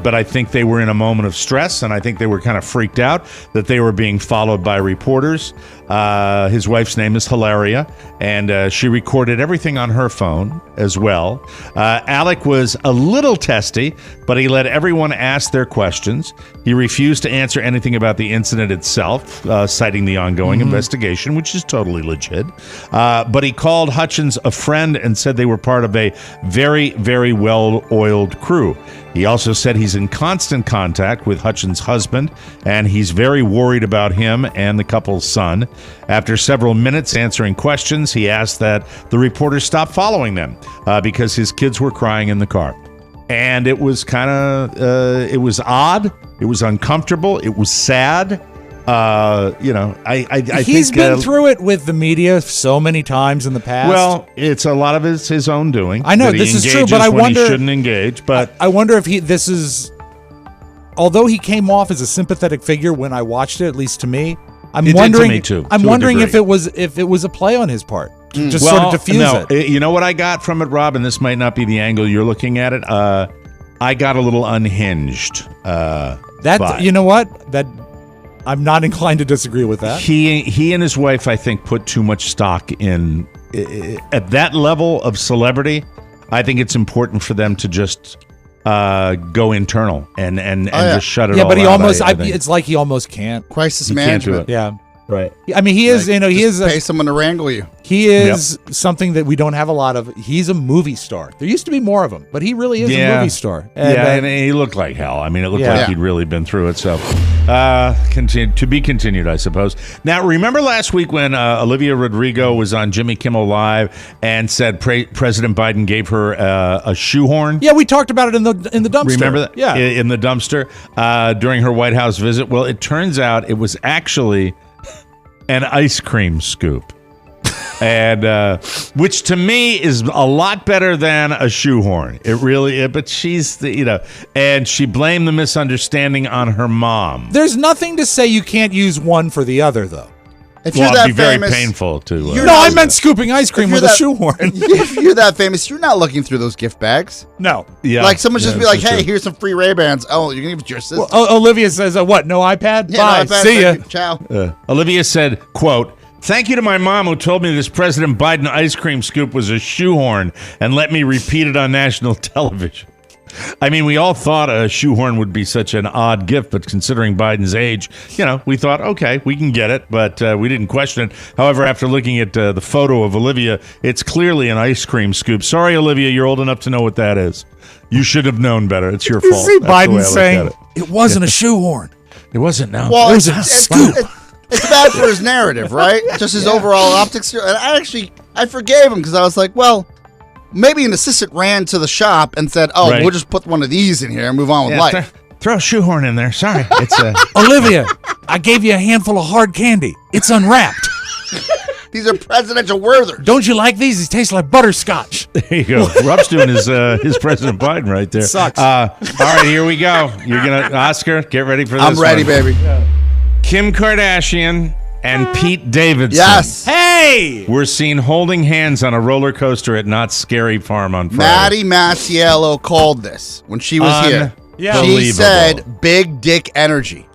C: But I think they were in a moment of stress, and I think they were kind of freaked out that they were being followed by reporters. His wife's name is Hilaria, and she recorded everything on her phone as well. Alec was a little testy, but he let everyone ask their questions. He refused to answer anything about the incident itself, citing the ongoing investigation, which is totally legit. But he called Hutchins a friend and said they were part of a very, very well-oiled crew. He also said he's in constant contact with Hutchins' husband, and he's very worried about him and the couple's son. After several minutes answering questions, he asked that the reporters stop following them because his kids were crying in the car. And it was kind of, it was odd, it was uncomfortable, it was sad. I
D: he's
C: think
D: been through it with the media so many times in the past.
C: Well, it's a lot of his own doing.
D: I know this is true, but I wonder
C: he shouldn't engage. But
D: I wonder if this is, although he came off as a sympathetic figure when I watched it, at least to me. I'm wondering.
C: To me too,
D: I'm wondering if it was a play on his part, just sort of diffuse it.
C: You know what I got from it, Rob, and this might not be the angle you're looking at it. I got a little unhinged.
D: You know what that. I'm not inclined to disagree with that.
C: He and his wife, I think, put too much stock in at that level of celebrity. I think it's important for them to just go internal and just shut it all out.
D: Yeah, but he almost it's like he almost can't.
E: Crisis management.
D: Yeah.
C: Right.
D: I mean, he is, he is
E: pay someone to wrangle you.
D: He is something that we don't have a lot of. He's a movie star. There used to be more of him, but he really is a movie star.
C: And he looked like hell. I mean, it looked like he'd really been through it. So, to be continued, I suppose. Now, remember last week when Olivia Rodrigo was on Jimmy Kimmel Live and said President Biden gave her a shoehorn?
D: Yeah, we talked about it in the dumpster.
C: Remember that?
D: Yeah,
C: in the dumpster during her White House visit. Well, it turns out it was actually an ice cream scoop, and which to me is a lot better than a shoehorn. It really is, but she's and she blamed the misunderstanding on her mom.
D: There's nothing to say you can't use one for the other, though.
E: If you're
C: it'd be
E: famous,
C: very painful to.
D: No, I meant scooping ice cream with a shoehorn.
E: If you're that famous, you're not looking through those gift bags.
D: No.
C: Yeah.
E: Like someone just be like, "Hey, here's some free Ray-Bans." Oh, you're gonna give it to your sister.
D: Well, Olivia says, "What? No iPad?
E: Yeah,
D: Bye.
E: no iPad.
D: See ya.
E: Ciao."
C: Olivia said, "Quote." Thank you to my mom who told me this President Biden ice cream scoop was a shoehorn and let me repeat it on national television. I mean, we all thought a shoehorn would be such an odd gift, but considering Biden's age, we thought, okay, we can get it, but we didn't question it. However, after looking at the photo of Olivia, it's clearly an ice cream scoop. Sorry, Olivia, you're old enough to know what that is. You should have known better. It's your fault.
D: You see Biden saying, it wasn't a shoehorn.
C: It wasn't, no.
E: Well,
D: it was a scoop.
E: It's bad for his narrative, right? Just his overall optics. And I forgave him because I was like, well, maybe an assistant ran to the shop and said, "Oh, we'll just put one of these in here and move on with life."
C: Throw a shoehorn in there. Sorry, it's
D: Olivia. I gave you a handful of hard candy. It's unwrapped.
E: These are presidential Werthers.
D: Don't you like these? These taste like butterscotch.
C: There you go. Rob's doing his President Biden right there.
D: Sucks.
C: All right, here we go. You're gonna Oscar. Get ready for this.
E: I'm ready, baby.
D: Yeah.
C: Kim Kardashian and Pete Davidson.
E: Yes.
D: Hey!
C: We're seen holding hands on a roller coaster at Knott's Scary Farm on Friday.
E: Maddie Masiello called this when she was here.
D: Yeah.
E: She said, "Big dick energy."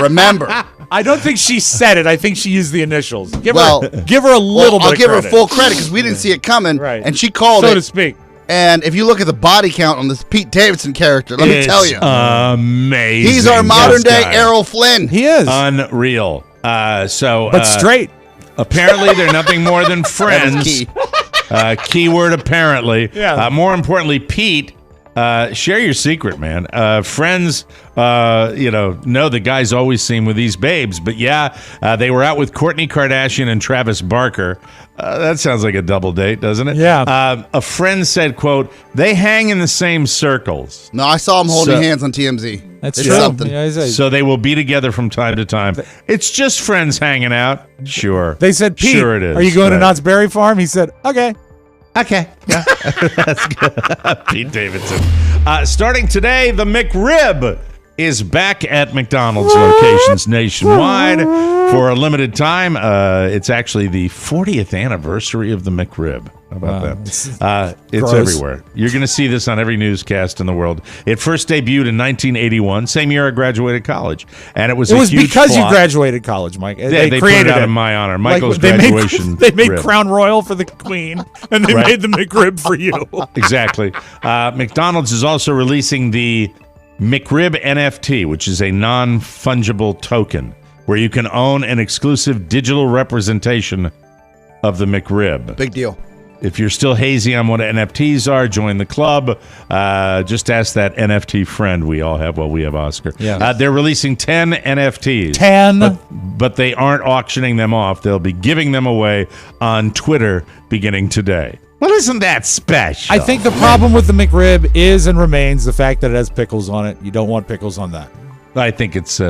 E: Remember.
D: I don't think she said it. I think she used the initials. Give her a little bit of
E: I'll give her
D: credit.
E: full credit because we didn't see it coming.
D: Right.
E: And she called it.
D: So to speak.
E: And if you look at the body count on this Pete Davidson character, let me tell you.
C: Amazing.
E: He's our modern day Errol Flynn.
D: He is.
C: Unreal. But
D: straight.
C: Apparently, they're nothing more than friends.
E: Key.
C: Keyword apparently.
D: Yeah.
C: More importantly, Pete Share your secret, man. Friends, know the guy's always seen with these babes. But yeah, they were out with Kourtney Kardashian and Travis Barker. That sounds like a double date, doesn't it?
D: Yeah.
C: A friend said, quote, they hang in the same circles.
E: No, I saw them holding hands on TMZ.
D: That's
E: it's
D: true.
E: something.
D: Yeah,
C: so they will be together from time to time. It's just friends hanging out. Sure.
D: They said, Pete,
C: sure it is.
D: Are you going to Knott's Berry Farm? He said, okay.
C: Okay. Yeah. That's good. Pete Davidson. Starting today, the Mcrib is back at McDonald's locations nationwide for a limited time. It's actually the 40th anniversary of the Mcrib. How about that? It's everywhere. You're going to see this on every newscast in the world. It first debuted in 1981, same year I graduated college, and it was a huge
D: because
C: flop.
D: You graduated college, Mike.
C: They created it out in my honor. Michael's graduation.
D: They made Crown Royal for the Queen, and they made the McRib for you.
C: Exactly. McDonald's is also releasing the Mcrib NFT, which is a non-fungible token where you can own an exclusive digital representation of the Mcrib.
E: Big deal.
C: If you're still hazy on what NFTs are, join the club. Just ask that NFT friend we all have. Well, we have Oscar.
D: Yeah.
C: They're releasing 10 NFTs.
D: 10?
C: But they aren't auctioning them off. They'll be giving them away on Twitter beginning today. Well, isn't that special?
D: I think the problem with the McRib is and remains the fact that it has pickles on it. You don't want pickles on that.
C: I think it's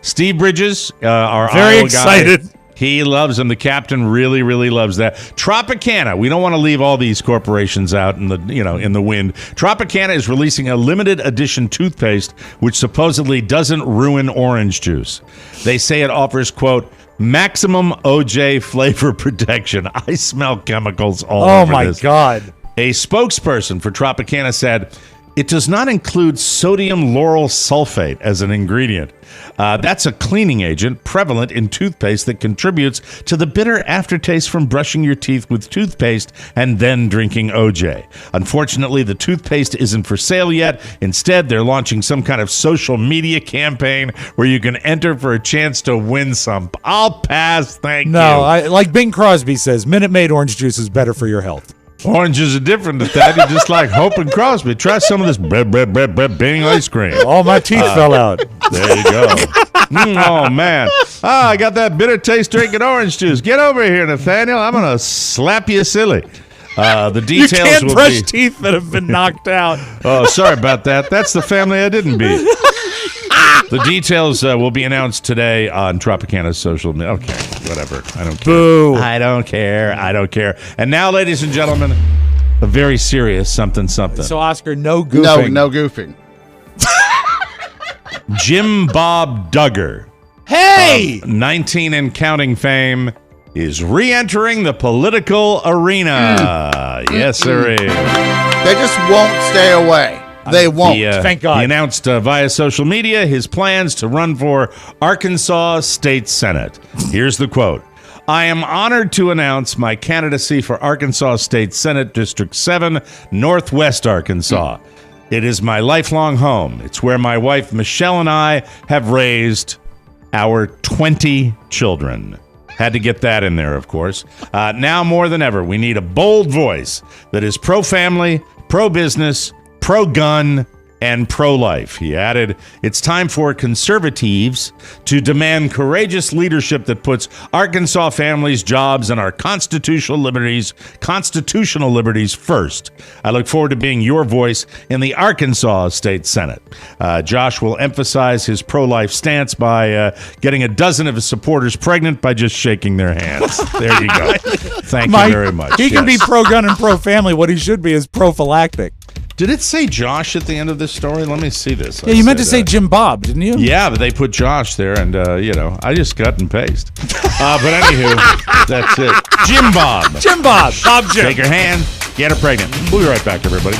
C: Steve Bridges, our
D: very
C: Iowa
D: excited.
C: Guy. He loves them. The captain really, really loves that. Tropicana. We don't want to leave all these corporations out in the wind. Tropicana is releasing a limited edition toothpaste, which supposedly doesn't ruin orange juice. They say it offers, quote, maximum OJ flavor protection. I smell chemicals all over this.
D: Oh, my God.
C: A spokesperson for Tropicana said, it does not include sodium lauryl sulfate as an ingredient. That's a cleaning agent prevalent in toothpaste that contributes to the bitter aftertaste from brushing your teeth with toothpaste and then drinking OJ. Unfortunately, the toothpaste isn't for sale yet. Instead, they're launching some kind of social media campaign where you can enter for a chance to win some. I'll pass, thank you.
D: No, like Bing Crosby says, Minute Maid orange juice is better for your health.
C: Oranges are different than that. You just like Hope and Crosby. Try some of this Bing ice cream.
B: All my teeth fell out.
C: There you go. Oh, man. I got that bitter taste drinking orange juice. Get over here, Nathaniel. I'm going to slap you silly. The details
D: you can't
C: will
D: brush teeth that have been knocked out.
C: Oh, sorry about that. That's the family I didn't beat. The details will be announced today on Tropicana's social media. Okay, whatever. I don't care.
D: Boo.
C: I don't care. And now, ladies and gentlemen, a very serious something.
D: So, Oscar, no goofing.
E: No goofing.
C: Jim Bob Duggar.
D: Hey!
C: 19 and counting fame is re-entering the political arena. Yes, sir.
E: They just won't stay away. They won't.
D: Thank God.
C: He announced via social media his plans to run for Arkansas State Senate. Here's the quote. I am honored to announce my candidacy for Arkansas State Senate District 7, Northwest Arkansas. It is my lifelong home. It's where my wife Michelle and I have raised our 20 children. Had to get that in there, of course. Now more than ever, we need a bold voice that is pro-family, pro-business, pro-gun, and pro-life. He added, it's time for conservatives to demand courageous leadership that puts Arkansas families, jobs, and our constitutional liberties first. I look forward to being your voice in the Arkansas State Senate. Josh will emphasize his pro-life stance by getting a dozen of his supporters pregnant by just shaking their hands. There you go. Thank you very much.
D: He can be pro-gun and pro-family. What he should be is prophylactic.
C: Did it say Josh at the end of this story? Let me see this.
D: Yeah, you meant to say Jim Bob, didn't you?
C: Yeah, but they put Josh there, and, I just cut and paste. But anywho, that's it. Jim Bob.
D: Jim Bob. Bob Jim.
C: Take her hand, get her pregnant. We'll be right back, everybody.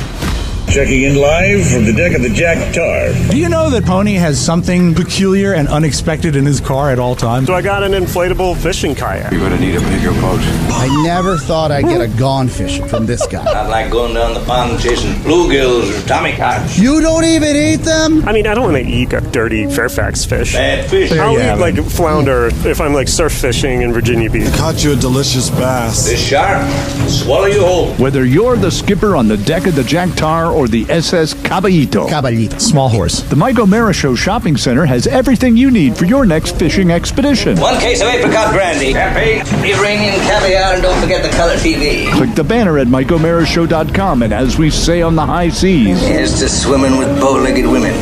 G: Checking in live from the deck of the Jack Tar.
L: Do you know that Pony has something peculiar and unexpected in his car at all times?
B: So I got an inflatable fishing kayak.
M: You're going to need a bigger boat.
N: I never thought I'd get a gone fishing from this guy.
O: Not like going down the pond chasing bluegills or tommycocks.
N: You don't even eat them?
B: I mean, I don't want to eat a dirty Fairfax fish.
O: Bad fish.
B: I'll eat like flounder if I'm like surf fishing in Virginia Beach.
M: I caught you a delicious bass.
O: This shark will swallow you whole.
P: Whether you're the skipper on the deck of the Jack Tar
M: or the SS Caballito.
N: Caballito.
M: Small horse. The Mike O'Mara Show Shopping Center has everything you need for your next fishing expedition.
O: 1 case of apricot brandy, champagne, Iranian caviar, and don't forget the color TV.
M: Click the banner at MikeO'MaraShow.com, and as we say on the high seas,
O: Here's to swimming with bow-legged women.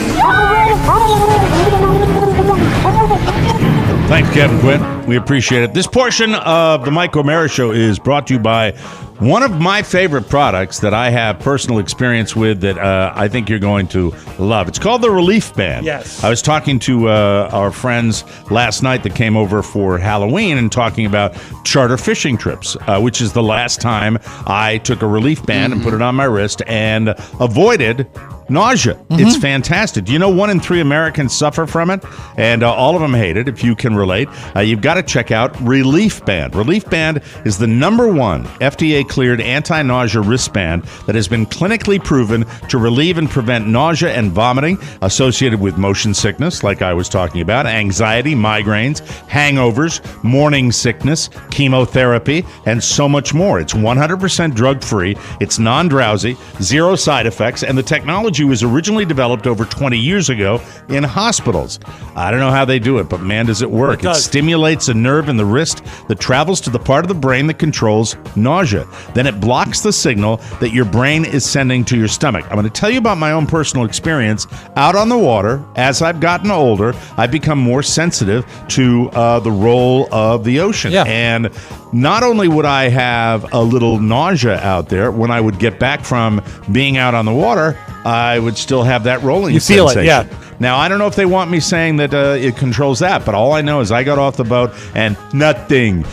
C: Thanks, Kevin Quinn. We appreciate it. This portion of the Mike O'Mara Show is brought to you by one of my favorite products that I have personal experience with that I think you're going to love. It's called the Relief Band.
D: Yes.
C: I was talking to our friends last night that came over for Halloween and talking about charter fishing trips, which is the last time I took a Relief Band and put it on my wrist and avoided nausea. It's fantastic. Do you know 1 in 3 Americans suffer from it? And all of them hate it, if you can relate. You've got to check out Relief Band. Relief Band is the #1 FDA-cleared anti-nausea wristband that has been clinically proven to relieve and prevent nausea and vomiting associated with motion sickness, like I was talking about, anxiety, migraines, hangovers, morning sickness, chemotherapy, and so much more. It's 100% drug-free. It's non-drowsy, 0 side effects, and the technology was originally developed over 20 years ago in hospitals. I don't know how they do it, but man, does it work. It stimulates a nerve in the wrist that travels to the part of the brain that controls nausea. Then it blocks the signal that your brain is sending to your stomach. I'm going to tell you about my own personal experience out on the water. As I've gotten older, I've become more sensitive to the role of the ocean. Yeah. And not only would I have a little nausea out there, when I would get back from being out on the water, I would still have that rolling sensation.
D: You feel it, yeah.
C: Now, I don't know if they want me saying that it controls that, but all I know is I got off the boat and nothing.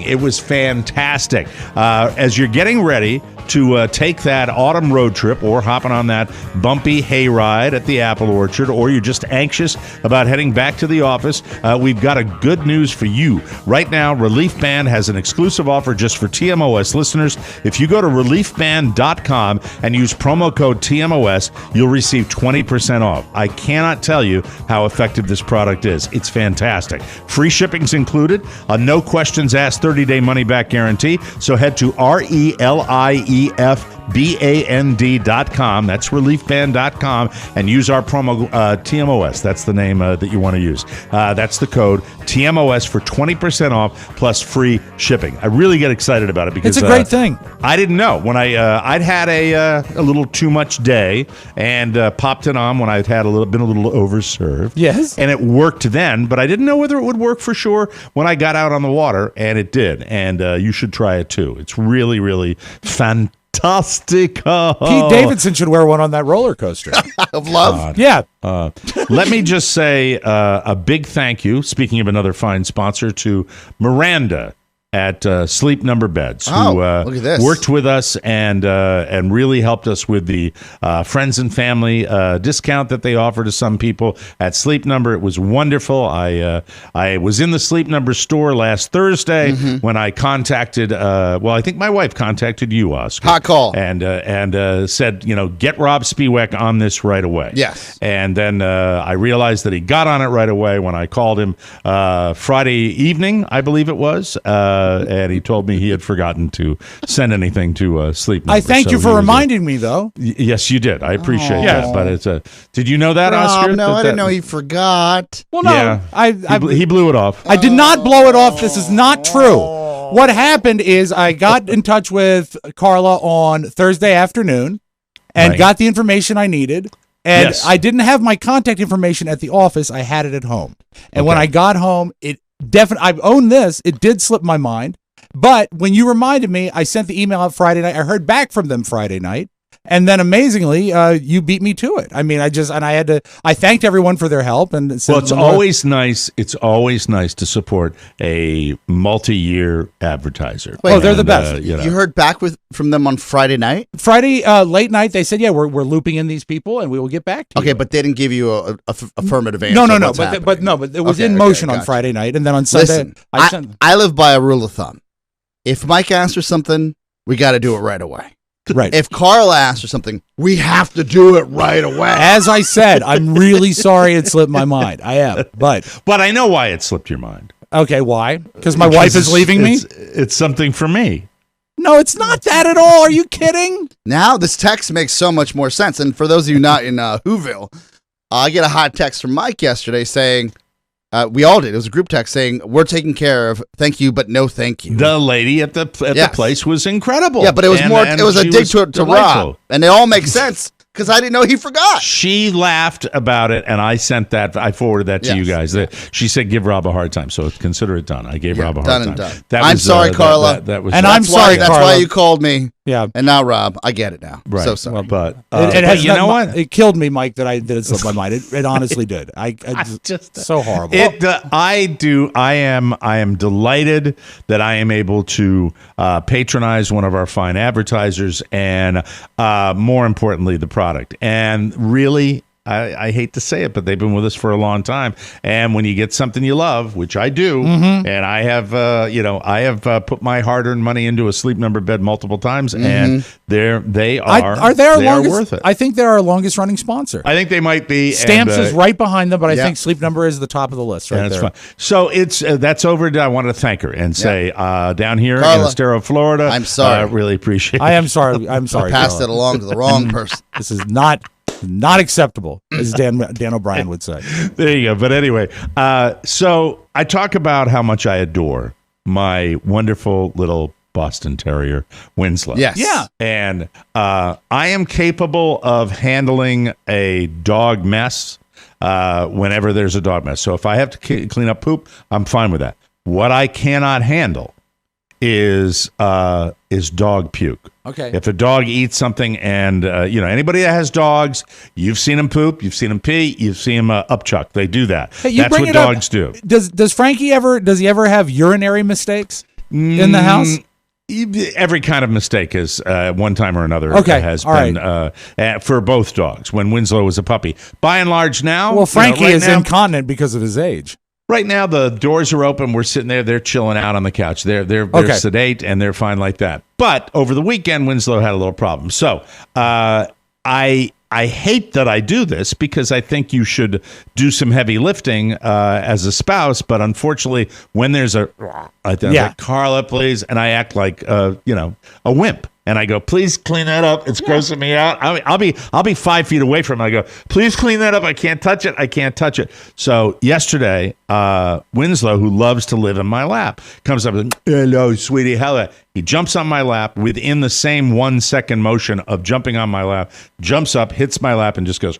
C: It was fantastic. As you're getting ready to take that autumn road trip or hopping on that bumpy hayride at the apple orchard, or you're just anxious about heading back to the office, we've got a good news for you. Right now, Relief Band has an exclusive offer just for TMOS listeners. If you go to reliefband.com and use promo code TMOS, you'll receive 20% off. I cannot tell you how effective this product is. It's fantastic. Free shipping's included, a no questions asked 30-day money-back guarantee. So head to RELIEFBAND.com. That's reliefband.com, and use our promo TMOS. That's the name that you want to use. That's the code TMOS for 20% off plus free shipping. I really get excited about it because
D: it's a great thing.
C: I didn't know when I'd had a little too much day and popped it on when I'd had been a little overserved.
D: Yes,
C: and it worked then, but I didn't know whether it would work for sure when I got out on the water, and it did. And you should try it too. It's really, really fantastic.
D: Pete Davidson should wear one on that roller coaster
E: of love.
D: Yeah.
C: Let me just say a big thank you, speaking of another fine sponsor, to Miranda at Sleep Number Beds, who
E: look at this.
C: Worked with us and really helped us with the friends and family discount that they offer to some people at Sleep Number. It was wonderful. I was in the Sleep Number store last Thursday when I contacted, I think my wife contacted you, Oscar.
E: Hot call.
C: And said, get Robb Spiewak on this right away.
E: Yes.
C: And then I realized that he got on it right away when I called him Friday evening, I believe it was. And he told me he had forgotten to send anything to Sleep Number.
D: I thank you for reminding me, though.
C: Yes, you did. I appreciate that. But it's did you know that,
E: Rob,
C: Oscar?
E: No, I didn't know he forgot.
D: Well, no,
C: yeah, he blew it off.
D: I did not blow it off. This is not true. What happened is I got in touch with Carla on Thursday afternoon and got the information I needed. And I didn't have my contact information at the office. I had it at home. And when I got home, I've owned this. It did slip my mind. But when you reminded me, I sent the email out Friday night. I heard back from them Friday night. And then amazingly, you beat me to it. I mean, I thanked everyone for their help. And it's
C: always nice. It's always nice to support a multi-year advertiser.
D: Wait, they're the best.
E: You heard back from them on Friday night?
D: Friday late night, they said, we're looping in these people and we will get back to you.
E: Okay, but they didn't give you a affirmative answer.
D: No. But it was in motion on Friday night. And then on Sunday,
E: listen, I live by a rule of thumb. If Mike asks for something, we got to do it right away.
D: Right.
E: If Carl asks for something, we have to do it right away.
D: As I said, I'm really sorry it slipped my mind. I am, but
C: I know why it slipped your mind.
D: Okay, why? Because my wife is leaving me?
C: It's something for me.
D: No, it's not that at all. Are you kidding?
E: Now this text makes so much more sense. And for those of you not in Whoville, I get a hot text from Mike yesterday saying, we all did. It was a group text saying, we're taken care of. Thank you, but no thank you.
C: The lady at the place was incredible.
E: Yeah, but it was it was a dig to Rob. And it all makes sense. Because I didn't know he forgot.
C: She laughed about it, and I sent that. I forwarded that to you guys. She said, "Give Rob a hard time." So consider it done. I gave Rob a hard time.
E: Done. I'm sorry, Carla.
C: That was.
D: And I'm sorry,
E: Carla. That's why you called me.
D: Yeah.
E: And now, Rob, I get it now.
C: Right.
E: So sorry.
C: Well, but
D: you know what? It killed me, Mike, that it slipped my mind. It honestly did. I just so horrible.
C: I am delighted that I am able to patronize one of our fine advertisers, and more importantly, the product. And really, I hate to say it, but they've been with us for a long time. And when you get something you love, which I do, and I have, I have put my hard-earned money into a Sleep Number bed multiple times, and they are worth it.
D: I think they're our longest-running sponsor.
C: I think they might be.
D: Stamps is right behind them, but I think Sleep Number is the top of the list right there.
C: Fine. So it's that's over. I wanted to thank her and say down here
E: Carla,
C: in Estero, Florida,
E: I'm sorry.
C: I really appreciate it.
D: I am sorry. I'm sorry.
E: I passed
D: Carla.
E: it along to the wrong person.
D: This is not acceptable, as Dan O'Brien would say.
C: There you go. But anyway, so I talk about how much I adore my wonderful little Boston Terrier, Winslow.
E: Yes.
D: Yeah.
C: And I am capable of handling a dog mess whenever there's a dog mess. So if I have to clean up poop, I'm fine with that. What I cannot handle is dog puke.
D: Okay.
C: If a dog eats something, and anybody that has dogs, you've seen them poop, you've seen them pee, you've seen them upchuck. They do that.
D: Hey,
C: that's what dogs do.
D: Does Frankie ever have urinary mistakes in the house?
C: Every kind of mistake has one time or another has
D: been
C: for both dogs. When Winslow was a puppy, by and large now,
D: well, Frankie is incontinent because of his age.
C: Right now, the doors are open. We're sitting there. They're chilling out on the couch. They're sedate and they're fine like that. But over the weekend, Winslow had a little problem. So I hate that I do this because I think you should do some heavy lifting as a spouse. But unfortunately, when there's I'm like, Carla, please, and I act like a wimp. And I go, please clean that up. It's grossing me out. I'll be 5 feet away from it. I go, please clean that up. I can't touch it. I can't touch it. So yesterday, Winslow, who loves to live in my lap, comes up and, hello, sweetie, hello. He jumps on my lap within the same 1 second motion of jumping on my lap, jumps up, hits my lap, and just goes,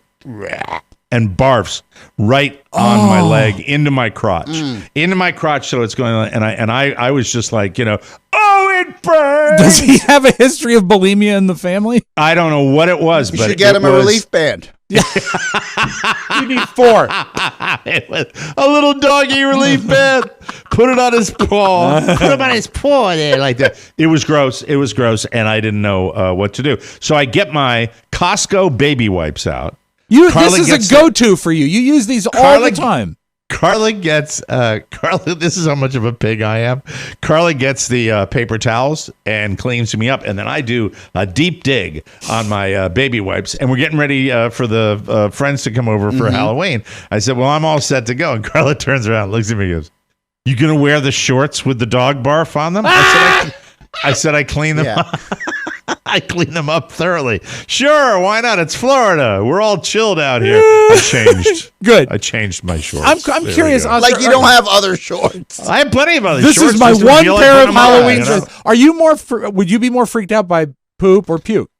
C: and barfs right on my leg into my crotch. So it's going on. And I was just like, oh, it burns.
D: Does he have a history of bulimia in the family?
C: I don't know what it was, but
E: you should get him a relief band.
D: You need 4.
C: It was a little doggy relief band. Put it on his paw. Put him on his paw there like that. It was gross. And I didn't know what to do. So I get my Costco baby wipes out.
D: This is a go-to for you. You use these all the time.
C: Carla gets this is how much of a pig I am. Carla gets the paper towels and cleans me up, and then I do a deep dig on my baby wipes, and we're getting ready for the friends to come over for Halloween. I said, well, I'm all set to go, and Carla turns around, looks at me, and goes, you gonna wear the shorts with the dog barf on them? I said I clean them up. I clean them up thoroughly. Sure, why not? It's Florida. We're all chilled out here. I changed.
D: Good.
C: I changed my shorts.
D: I'm curious.
E: Like you don't have other shorts.
C: I have plenty of other
D: shorts.
C: This
D: is my one pair of Halloween shorts. Are you would you be more freaked out by poop or puke?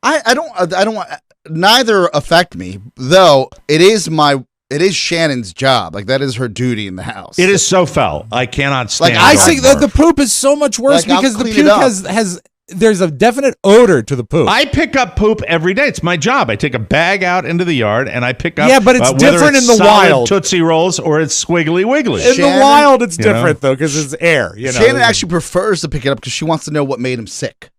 E: I don't. Neither affect me, though. It is Shannon's job. Like, that is her duty in the house.
C: It is so foul. I cannot stand it.
D: I think that the poop is so much worse because the puke has there's a definite odor to the poop.
C: I pick up poop every day. It's my job. I take a bag out into the yard and I pick up.
D: Yeah, but it's different in the wild.
C: Tootsie Rolls or it's Squiggly Wiggly.
D: In the wild, it's different though because it's air.
E: Shannon actually prefers to pick it up because she wants to know what made him sick.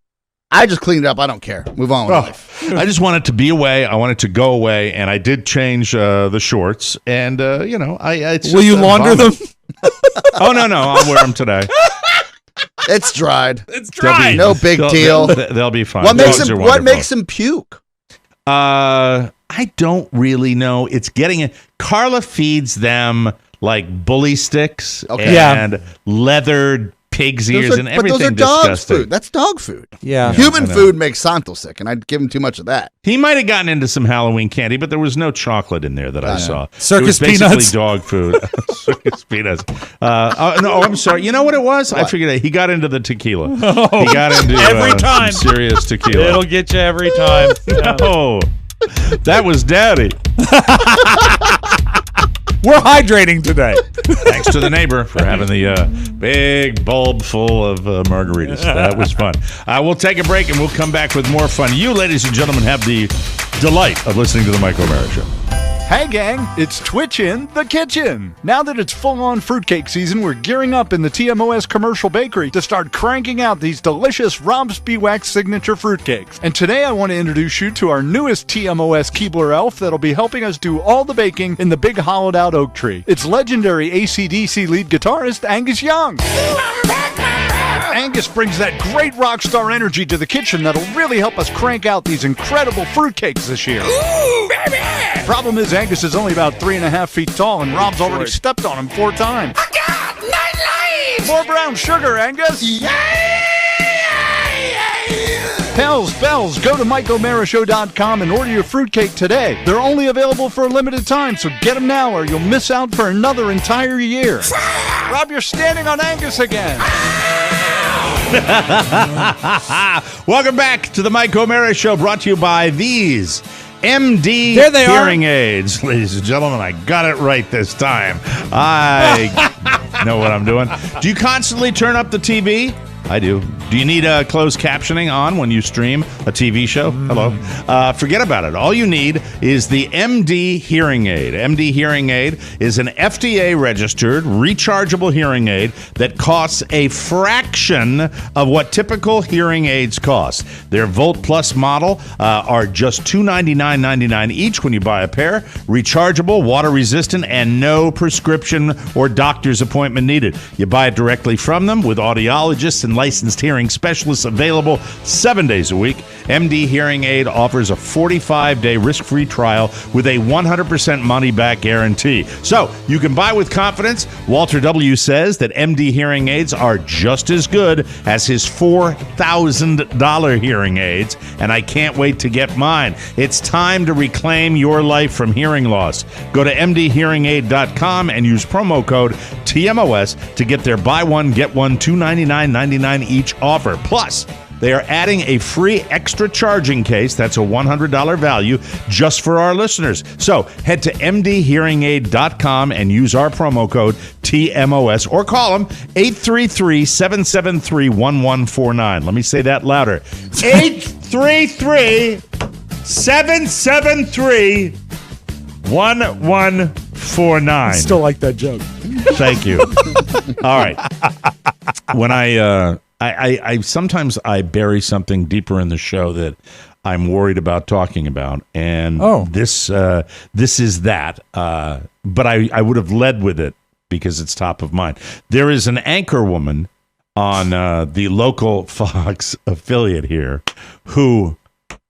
E: I just cleaned it up. I don't care. Move on with life.
C: I just want it to be away. I want it to go away, and I did change the shorts. And will
D: you launder them?
C: Oh no, I'll wear them today.
E: It's dried.
D: It's dried.
E: No big deal.
C: They'll be fine.
E: What makes him puke?
C: I don't really know. It's getting it. Carla feeds them like bully sticks and leathered pig's ears and everything.
E: But those are dog
C: disgusting.
E: food. That's dog food.
D: Yeah.
E: Human food makes Santo sick, and I'd give him too much of that.
C: He might have gotten into some Halloween candy, but there was no chocolate in there that I saw.
D: Circus
C: it was basically
D: peanuts.
C: dog food. Circus peanuts. No, I'm sorry. You know what it was? What? I figured out. He got into the tequila. He got into
D: every time.
C: Some serious tequila.
D: It'll get you every time.
C: No, that was Daddy.
D: We're hydrating today.
C: Thanks to the neighbor for having the big bulb full of margaritas. That was fun. We'll take a break and we'll come back with more fun. You, ladies and gentlemen, have the delight of listening to the Mike O'Mara Show.
P: Hey gang, it's Twitch in the kitchen. Now that it's full-on fruitcake season, we're gearing up in the TMOS commercial bakery to start cranking out these delicious Robb's Wax signature fruitcakes. And today I want to introduce you to our newest TMOS Keebler elf that'll be helping us do all the baking in the big hollowed-out oak tree. It's legendary AC/DC lead guitarist Angus Young. Angus brings that great rock star energy to the kitchen that'll really help us crank out these incredible fruitcakes this year. Ooh, baby! Problem is, Angus is only about 3.5 feet tall, and Rob's already stepped on him 4 times. I got 9 lives! More brown sugar, Angus! Hells bells, go to MikeO'MaraShow.com and order your fruitcake today. They're only available for a limited time, so get them now or you'll miss out for another entire year. Rob, you're standing on Angus again.
C: Welcome back to the Mike O'Mara Show, brought to you by these MD hearing aids. Ladies and gentlemen, I got it right this time. I know what I'm doing. Do you constantly turn up the TV? I do. Do you need closed captioning on when you stream a TV show? Hello. Forget about it. All you need is the MD hearing aid. MD hearing aid is an FDA-registered, rechargeable hearing aid that costs a fraction of what typical hearing aids cost. Their Volt Plus model are just $299.99 each when you buy a pair. Rechargeable, water-resistant, and no prescription or doctor's appointment needed. You buy it directly from them with audiologists and licensed hearing specialists available 7 days a week. MD Hearing Aid offers a 45-day risk-free trial with a 100% money-back guarantee. So you can buy with confidence. Walter W. says that MD Hearing Aids are just as good as his $4,000 hearing aids, and I can't wait to get mine. It's time to reclaim your life from hearing loss. Go to mdhearingaid.com and use promo code TMOS to get their buy one, get one, $299.99 each offer. Plus, they are adding a free extra charging case. That's a $100 value just for our listeners. So head to mdhearingaid.com and use our promo code TMOS or call them 833-773-1149. Let me say that louder. 833-773-1149.
D: Still like that joke.
C: Thank you. All right. When I sometimes I bury something deeper in the show that I'm worried about talking about, and this is that. But I would have led with it because it's top of mind. There is an anchor woman on the local Fox affiliate here who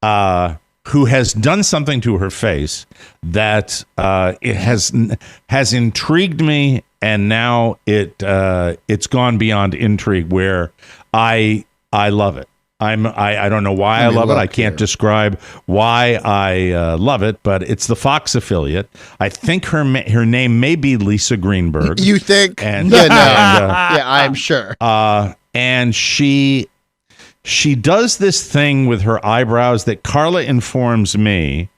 C: has done something to her face that it has intrigued me. And now it's gone beyond intrigue where I love it. I don't know why I love it. I can't describe why I love it, but it's the Fox affiliate. I think her name may be Lisa Greenberg.
E: You think?
C: And,
E: yeah, I'm sure.
C: And she does this thing with her eyebrows that Carla informs me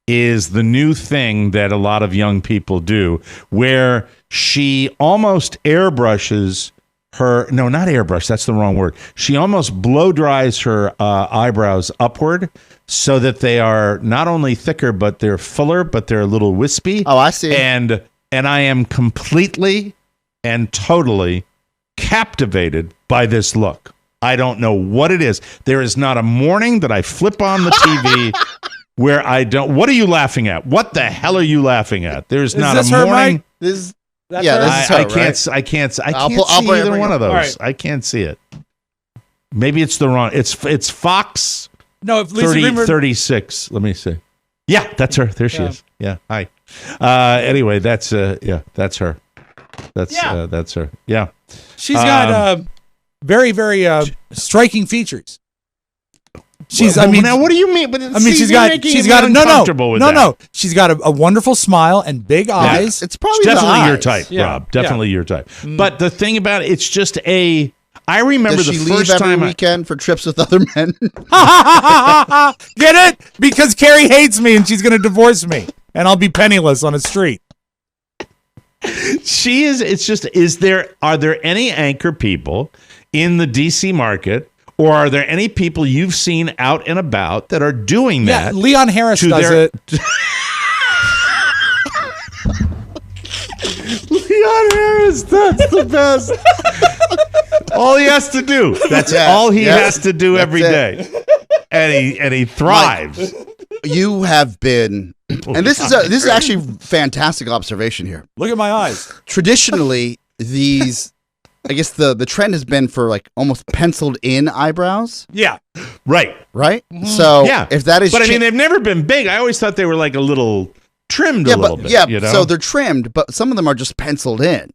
C: is the new thing that a lot of young people do, where she almost airbrushes her, no, not airbrush, that's the wrong word. She almost blow dries her eyebrows upward so that they are not only thicker, but they're fuller, but they're a little wispy.
E: Oh, I see.
C: And I am completely and totally captivated by this look. I don't know what it is. There is not a morning that I flip on the TV where I don't. What are you laughing at? What the hell are you laughing at? There's not a morning.
E: This is her,
C: I can't see either one of those. Right. I can't see it. Maybe it's the wrong. It's Fox.
D: No, if Lisa
C: 36. Let me see. Yeah, that's her. There she is. Yeah. Hi. Anyway, that's her. That's her. Yeah.
D: She's got Very, very striking features. She's.
C: Well,
D: I mean,
C: now what do you mean? But
D: she's got no. She's got a wonderful smile and big eyes.
E: It's probably
C: definitely your type, Rob. Definitely your type. But the thing about it, it's just a. I remember
E: Does
C: the
E: she
C: first
E: leave
C: time
E: every weekend for trips with other men.
D: Get it? Because Carrie hates me and she's going to divorce me, and I'll be penniless on a street.
C: She is. It's just. Are there any anchor people in the DC market? Or are there any people you've seen out and about that are doing that?
D: Yeah, Leon Harris does it.
C: Leon Harris, that's the best. All he has to do. That's all he has to do every day. And he thrives.
E: Mike, you have been, and this is actually fantastic observation here.
D: Look at my eyes.
E: Traditionally, I guess the trend has been for like almost penciled in eyebrows.
C: Yeah. Right.
E: Mm-hmm. So if that is,
C: but I mean, they've never been big. I always thought they were like a little trimmed a little bit.
E: Yeah.
C: You know?
E: So they're trimmed, but some of them are just penciled in,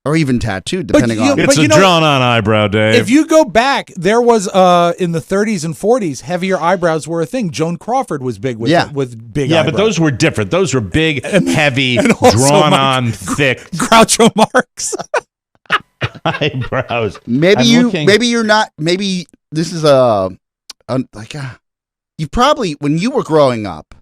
E: or even tattooed, depending on.
C: It's a drawn-on eyebrow, Dave.
D: If you go back, there was in the 30s and 40s, heavier eyebrows were a thing. Joan Crawford was big with big eyebrows.
C: Yeah, but those were different. Those were big, heavy, drawn-on, thick.
D: Groucho Marx.
C: Eyebrows.
E: Maybe you're not. Maybe this is you probably, when you were growing up,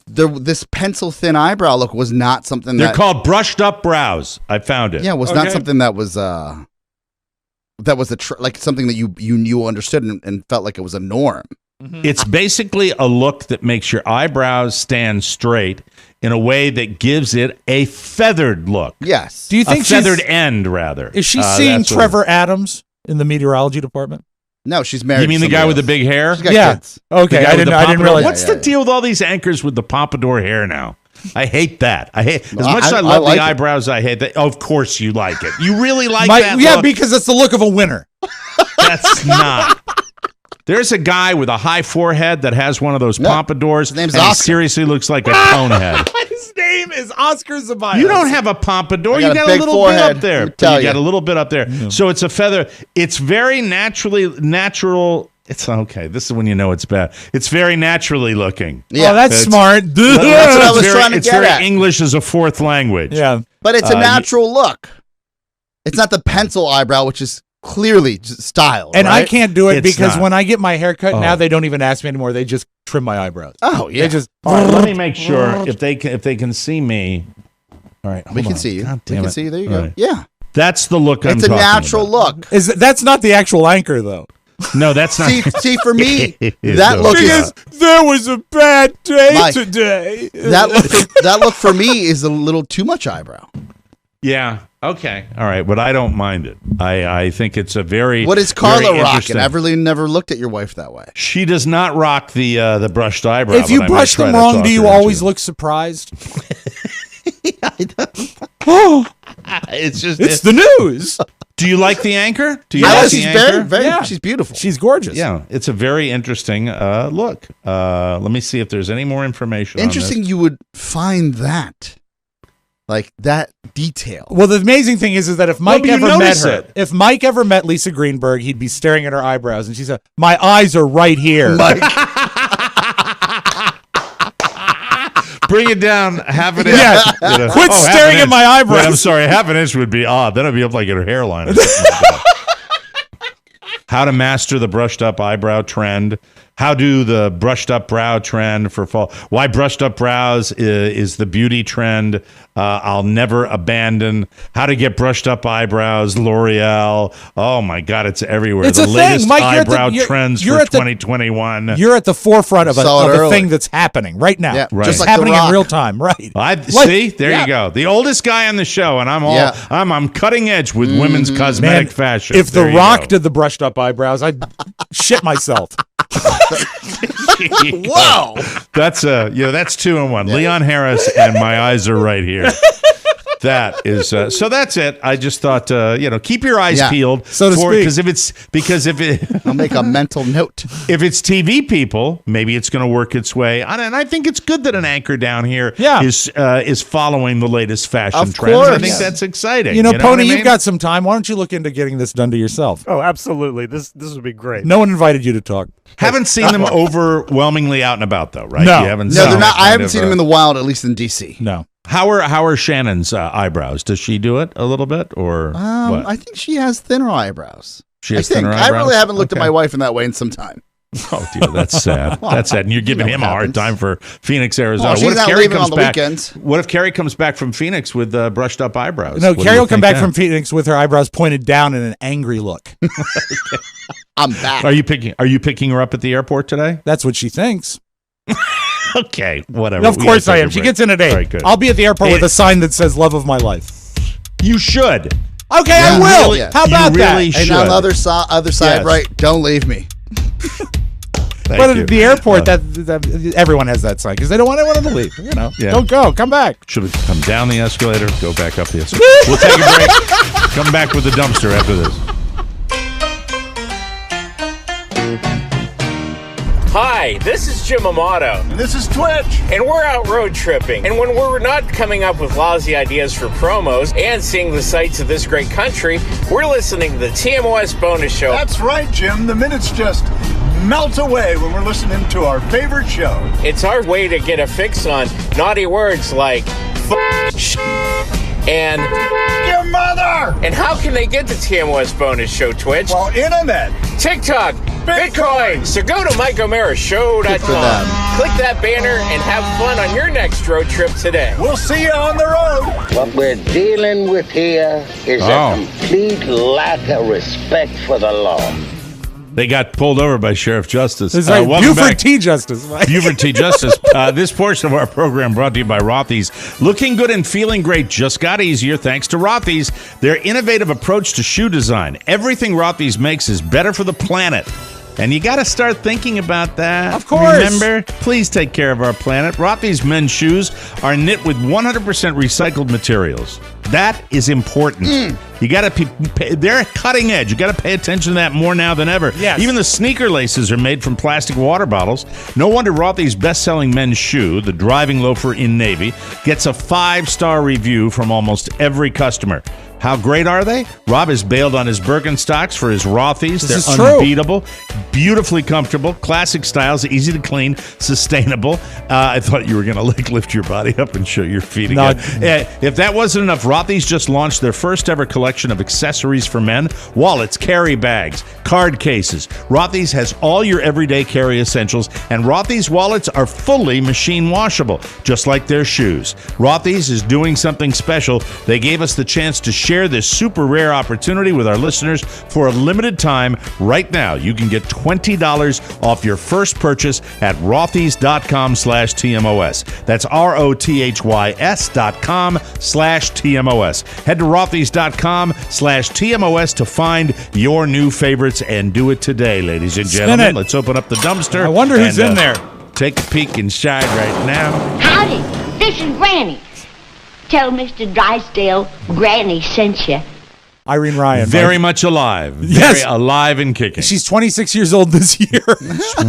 E: this pencil thin eyebrow look was not something
C: they're called brushed up brows. I found it.
E: Yeah, it was not something that was like something that you understood and felt like it was a norm.
C: Mm-hmm. It's basically a look that makes your eyebrows stand straight in a way that gives it a feathered look.
E: Yes.
D: Do you think
C: a feathered end, rather?
D: Is she seeing Trevor Adams in the meteorology department?
E: No, she's married.
C: You mean the guy with the big hair?
E: She's got kids.
D: Okay, I didn't realize.
C: What's the deal with all these anchors with the pompadour hair now? I hate that. As much as I love the eyebrows, I hate that. Of course you like it. You really like that
D: Yeah,
C: look?
D: because it's the look of a winner.
C: That's not. There's a guy with a high forehead that has one of those pompadours. His name's Oscar. He seriously looks like a cone head.
D: His name is Oscar Zabias.
C: You don't have a pompadour. You got a little bit up there. You got a little bit up there. No. So it's a feather. It's very natural. It's okay. This is when you know it's bad. It's very naturally looking.
D: Yeah, that's smart.
E: That's what I was trying to
C: get at. It's very English as a fourth language.
D: Yeah.
E: But it's a natural look. It's not the pencil eyebrow, which is clearly style.
D: And right? I can't do it because when I get my hair cut now, they don't even ask me anymore. They just trim my eyebrows.
E: Oh, yeah.
D: They just.
C: All right, let me make sure if they can see me. All right,
E: we can see you. We can see you. There you go. Right. Yeah.
C: That's the look I'm
E: talking about. It's a natural look.
D: That's not the actual anchor, though.
C: No, that's not.
E: See, for me, that look
D: is. There was a bad day today.
E: That look for me is a little too much eyebrow.
C: Yeah. Okay. All right. But I don't mind it. I think it's a very.
E: What is Carla rocking? I've really never looked at your wife that way.
C: She does not rock the brushed eyebrow.
D: If you brush them wrong, do you always look surprised?
C: It's
D: the news.
C: Do you like the anchor? Do you
E: like
C: the
E: she's
C: anchor?
E: very, she's beautiful.
D: She's gorgeous.
C: Yeah, it's a very interesting look. Let me see if there's any more information.
E: Interesting,
C: on this.
E: You would find that, like that detail.
D: Well, the amazing thing is that if Mike ever met her, if Mike ever met Lisa Greenberg, he'd be staring at her eyebrows, and she said, "My eyes are right here."
E: Mike.
C: Bring it down half an inch.
D: Yeah. Quit staring at my eyebrows.
C: Wait, I'm sorry, half an inch would be odd. Then it'd be up like at her hairline. How to master the brushed up eyebrow trend. How do the brushed up brow trend for fall? Why brushed up brows is the beauty trend. I'll never abandon. How to get brushed up eyebrows. L'Oreal. Oh my God, it's everywhere.
D: It's
C: the
D: a
C: latest
D: thing. Mike,
C: eyebrow trends for 2021.
D: You're at the forefront of a thing that's happening right now.
E: Yeah,
C: right.
E: Just like
D: happening
E: The Rock.
D: in real time. Right.
C: See, there you go. The oldest guy on the show, and I'm cutting edge with women's cosmetic fashion.
D: If The Rock did the brushed up eyebrows, I'd shit myself.
E: Whoa,
C: that's 2 in 1. Leon Harris and my eyes are right here. That is so. That's it. I just thought keep your eyes peeled,
D: so to speak.
C: Because if it,
E: I'll make a mental note.
C: If it's TV people, maybe it's going to work its way. And I think it's good that an anchor down here is following the latest fashion trends. I think that's exciting.
D: You know Pony, you've got some time. Why don't you look into getting this done to yourself?
B: Oh, absolutely. This would be great.
D: No one invited you to talk.
C: Haven't seen them overwhelmingly out and about though, right?
D: No,
C: you haven't
E: they're not. I haven't seen them in the wild, at least in DC.
D: No.
C: How are Shannon's eyebrows? Does she do it a little bit, or what?
E: I think she has thinner eyebrows.
C: She has thinner eyebrows?
E: I really haven't looked at my wife in that way in some time.
C: Oh dear, that's sad. That's sad. And you're giving him a hard time for Phoenix, Arizona.
E: Well, she's not leaving on the weekends.
C: What if Carrie comes back from Phoenix with brushed up eyebrows?
D: No, Carrie will come back from Phoenix with her eyebrows pointed down in an angry look.
E: I'm back.
C: Are you picking her up at the airport today?
D: That's what she thinks.
C: Okay, whatever.
D: No, of course I am. She gets in a day.
C: Right,
D: I'll be at the airport with a sign that says "Love of my life."
C: You should.
D: Okay, I will. How about that?
C: Should.
E: And on the other side, right? Don't leave me.
D: But at the airport, that everyone has that sign because they don't want anyone to leave. Don't go. Come back.
C: Should we come down the escalator? Go back up the escalator. We'll take a break. Come back with the dumpster after this.
Q: Hi, this is Jim Amato.
G: And this is Twitch.
Q: And we're out road tripping. And when we're not coming up with lousy ideas for promos and seeing the sights of this great country, we're listening to the TMOS Bonus Show.
G: That's right, Jim. The minutes just melt away when we're listening to our favorite show.
Q: It's our way to get a fix on naughty words like and
G: your mother.
Q: And how can they get the TMOS Bonus Show, Twitch?
G: Well, internet,
Q: TikTok, Bitcoin. So go to MikeO'MaraShow.com. Click that banner and have fun on your next road trip today.
G: We'll see you on the road.
O: What we're dealing with here is a complete lack of respect for the law.
C: They got pulled over by Sheriff Justice.
D: It's like Buford T. Justice.
C: Buford T. Justice. This portion of our program brought to you by Rothy's. Looking good and feeling great just got easier thanks to Rothy's. Their innovative approach to shoe design. Everything Rothy's makes is better for the planet. And you got to start thinking about that.
D: Of course.
C: Remember, please take care of our planet. Rothy's men's shoes are knit with 100% recycled materials. That is important. You got to they're cutting edge. You got to pay attention to that more now than ever.
D: Yes.
C: Even the sneaker laces are made from plastic water bottles. No wonder Rothy's best-selling men's shoe, the driving loafer in navy, gets a 5-star review from almost every customer. How great are they? Robb has bailed on his Birkenstocks for his Rothy's. They're unbeatable, beautifully comfortable, classic styles, easy to clean, sustainable. I thought you were going to lift your body up and show your feet again. If that wasn't enough, Rothy's just launched their first ever collection of accessories for men: wallets, carry bags, card cases. Rothy's has all your everyday carry essentials, and Rothy's wallets are fully machine washable, just like their shoes. Rothy's is doing something special. They gave us the chance to share this super rare opportunity with our listeners for a limited time. Right now, you can get $20 off your first purchase at rothys.com/TMOS. That's ROTHYS.com/TMOS. Head to rothys.com/TMOS to find your new favorites and do it today, ladies and gentlemen. Let's open up the dumpster.
D: I wonder who's in there.
C: Take a peek inside right now.
R: Howdy, this is Granny. Tell Mr. Drysdale Granny sent you.
D: Irene Ryan.
C: Very much alive.
D: Yes.
C: Very alive and kicking.
D: She's 26 years old this year.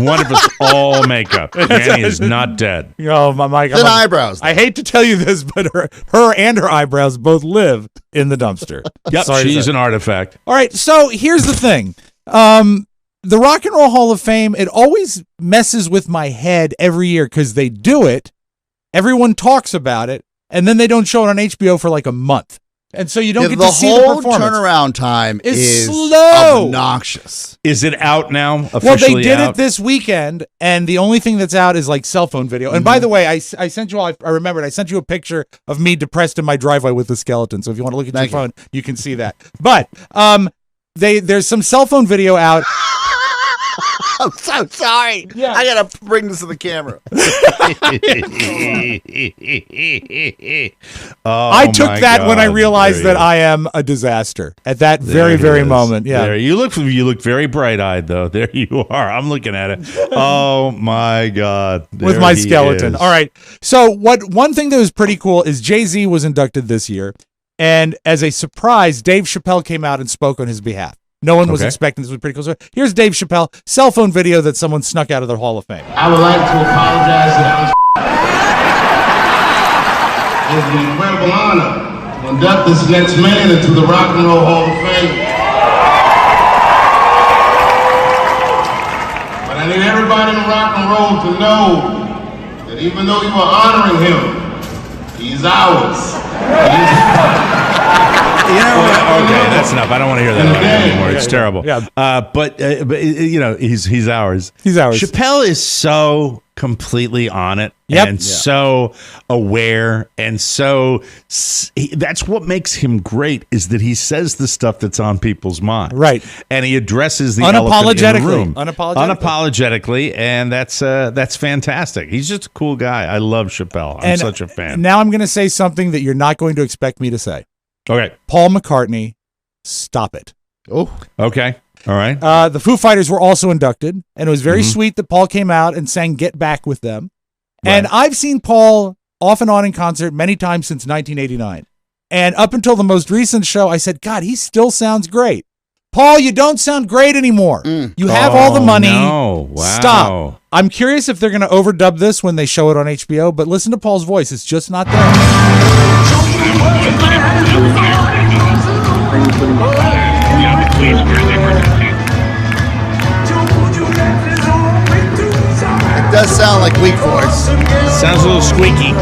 C: One of us all makeup. Granny is not dead.
D: Oh, my Mike.
E: Thin eyebrows.
D: I hate to tell you this, but her and her eyebrows both live in the dumpster.
C: Yep, she's an artifact.
D: All right, so here's the thing. The Rock and Roll Hall of Fame, it always messes with my head every year because they do it, everyone talks about it, and then they don't show it on HBO for like a month. And so you don't get to see the performance.
E: The whole turnaround time is
D: slow.
E: Obnoxious.
C: Is it out now?
D: Well, they did it this weekend, and the only thing that's out is like cell phone video. And by the way, I sent you all, I remembered, I sent you a picture of me depressed in my driveway with the skeleton. So if you want to look at your phone, you can see that. But there's some cell phone video out.
E: I'm so sorry.
D: Yeah.
E: I gotta bring this to the camera.
D: I took that when I realized that I am a disaster at that very moment. Yeah,
C: there. You look very bright-eyed though. There you are. I'm looking at it. Oh my God!
D: With my skeleton. All right. So one thing that was pretty cool is Jay-Z was inducted this year, and as a surprise, Dave Chappelle came out and spoke on his behalf. No one was expecting this. Was pretty cool. So here's Dave Chappelle, cell phone video that someone snuck out of their Hall of Fame.
S: I would like to apologize that I was. It's an incredible honor to induct this next man into the Rock and Roll Hall of Fame. But I need everybody in rock and roll to know that even though you are honoring him, he's ours.
C: You know what? Okay, that's enough. I don't want to hear that anymore. It's terrible.
D: Yeah.
C: But you know, he's ours.
D: He's ours.
C: Chappelle is so completely on it and so aware and so that's what makes him great is that he says the stuff that's on people's minds.
D: Right.
C: And he addresses the elephant in the room.
D: Unapologetically.
C: And that's fantastic. He's just a cool guy. I love Chappelle. I'm such a fan.
D: Now I'm going to say something that you're not going to expect me to say.
C: Okay.
D: Paul McCartney, stop it.
E: Oh.
C: Okay. All right.
D: The Foo Fighters were also inducted, and it was very sweet that Paul came out and sang Get Back with them. Right. And I've seen Paul off and on in concert many times since 1989. And up until the most recent show, I said, God, he still sounds great. Paul, you don't sound great anymore. You have all the money.
C: No. Wow.
D: Stop. I'm curious if they're going to overdub this when they show it on HBO, but listen to Paul's voice. It's just not there.
E: It does sound like weak voice.
C: Sounds a little squeaky.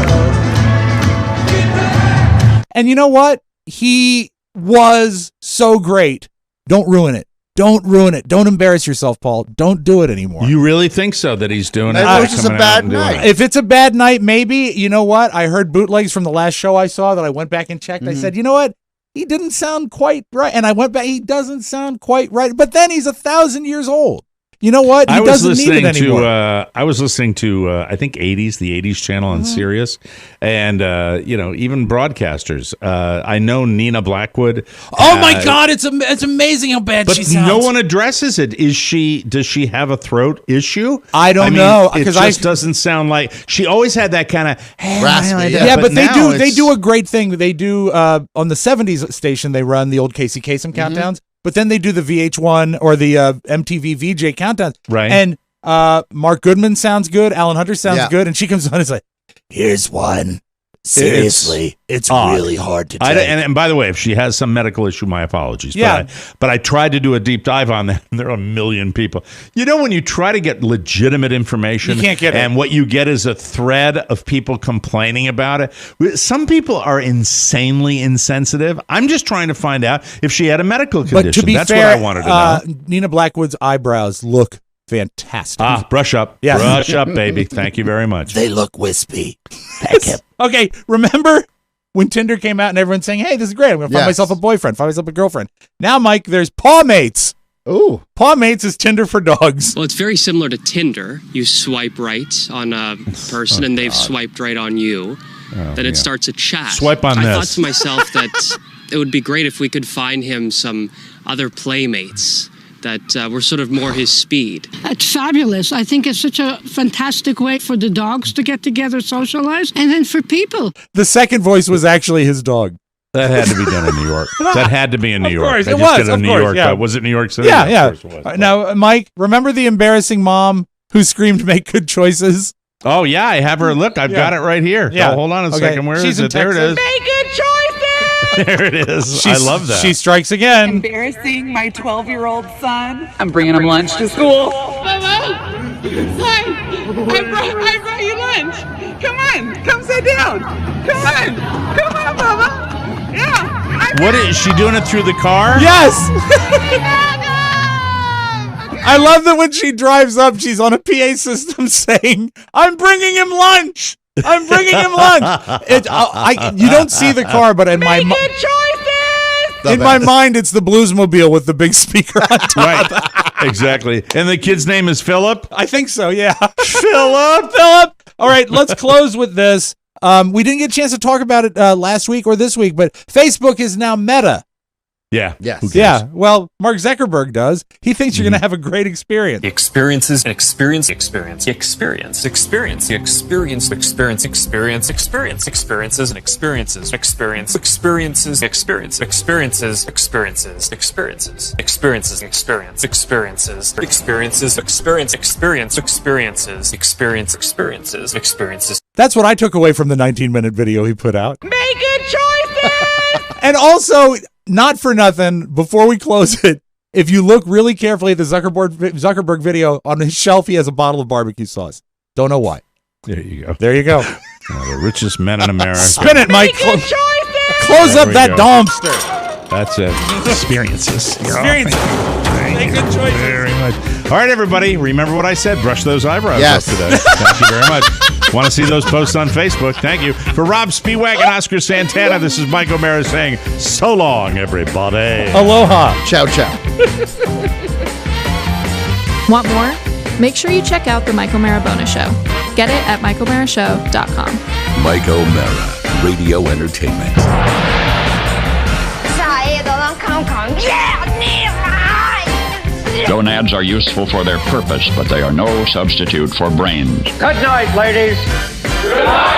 D: And you know what? He was so great. Don't ruin it. Don't ruin it. Don't embarrass yourself, Paul. Don't do it anymore.
C: You really think so that he's doing it?
E: It was just a bad night.
D: If it's a bad night, maybe. You know what? I heard bootlegs from the last show I saw that I went back and checked. I said, you know what? He didn't sound quite right. And I went back. He doesn't sound quite right. But then he's 1,000 years old. You know what? He doesn't need it anymore.
C: I was listening to, I think, the 80s channel on Sirius. And, even broadcasters. I know Nina Blackwood.
T: Oh, my God. It's amazing how bad she sounds.
C: But no one addresses it. Does she have a throat issue?
D: I don't know.
C: It just doesn't sound like, she always had that kind of
E: raspy.
D: Yeah, but they do a great thing. They do, on the 70s station, they run the old Casey Kasem countdowns. But then they do the VH1 or the MTV VJ countdown.
C: Right.
D: And Mark Goodman sounds good. Alan Hunter sounds good. And she comes on and is like, here's one. Seriously, it's really hard to take.
C: And by the way, if she has some medical issue, my apologies.
D: Yeah.
C: But I tried to do a deep dive on that, and there are a million people. You know, when you try to get legitimate information,
D: you can't get it.
C: And what you get is a thread of people complaining about it. Some people are insanely insensitive. I'm just trying to find out if she had a medical condition.
D: But to be
C: That's
D: fair,
C: what I wanted to know.
D: Nina Blackwood's eyebrows look fantastic.
C: Brush up.
D: Yes.
C: Brush up, baby. Thank you very much.
T: They look wispy.
D: Okay, remember when Tinder came out and everyone's saying, hey, this is great. I'm going to find myself a boyfriend, find myself a girlfriend. Now, Mike, there's Paw Mates.
E: Ooh.
D: Paw Mates is Tinder for dogs.
U: Well, it's very similar to Tinder. You swipe right on a person and they've swiped right on you. Then it starts a chat.
C: Swipe on this.
U: I thought to myself that it would be great if we could find him some other playmates that were sort of more his speed.
V: It's fabulous. I think it's such a fantastic way for the dogs to get together, socialize, and then for people.
D: The second voice was actually his dog.
C: That had to be done in New York. That had to be in New York.
D: Of course,
C: They
D: it
C: just
D: was.
C: did it in
D: Of
C: New
D: course,
C: York.
D: yeah.
C: Was it New York City?
D: Yeah.
C: Of course it was.
D: Now, Mike, remember the embarrassing mom who screamed, make good choices?
C: Oh, yeah, I have her. Look, I've got it right here.
D: Yeah.
C: Oh, hold on a second. Where is it? There it is.
W: Make good choices!
C: There it is. I love that.
D: She strikes again.
W: Embarrassing my 12-year-old son. I'm bringing him lunch to school. Mama! Son! I brought you lunch. Come on. Come sit down. Come on, Mama. Yeah.
C: What is she doing it through the car?
D: Yes. I love that when she drives up, she's on a PA system saying, I'm bringing him lunch. I'm bringing him lunch. You don't see the car, but in my
W: good choices.
D: In my mind, it's the Bluesmobile with the big speaker on top.
C: Right. Exactly. And the kid's name is Philip?
D: I think so, yeah.
C: Philip.
D: All right, let's close with this. We didn't get a chance to talk about it last week or this week, but Facebook is now Meta.
C: Yeah.
E: Yes.
D: Yeah. Well, Mark Zuckerberg does. He thinks you're going to have a great experience.
A: Experiences.
D: Experience.
A: Experiences. Experiences. Experiences. Experiences. Experiences. Experiences. Experiences. Experiences. Experiences. Experiences. Experiences. Experiences. Experiences. Experience. Experiences. Experiences.
D: That's what I took away from the 19-minute video he put out.
W: Make good choices!
D: And also, not for nothing, before we close it, if you look really carefully at the Zuckerberg video, on his shelf he has a bottle of barbecue sauce. Don't know why.
C: There you go.
D: There you go.
C: The richest men in America.
D: Spin it, Mike. Close up that dumpster.
C: That's it. Experiences.
D: Experiences. Make good choices.
C: Very much. All right, everybody. Remember what I said. Brush those eyebrows up today. Thank you very much. Want to see those posts on Facebook? Thank you. For Robb Spiewak and Oscar Santana, this is Mike O'Mara saying so long, everybody.
D: Aloha.
E: Ciao, ciao.
H: Want more? Make sure you check out the Mike O'Mara Bonus Show. Get it at MikeO'MaraShow.com.
I: Mike O'Mara, Radio Entertainment.
X: Gonads are useful for their purpose, but they are no substitute for brains.
O: Good night, ladies.
S: Good night.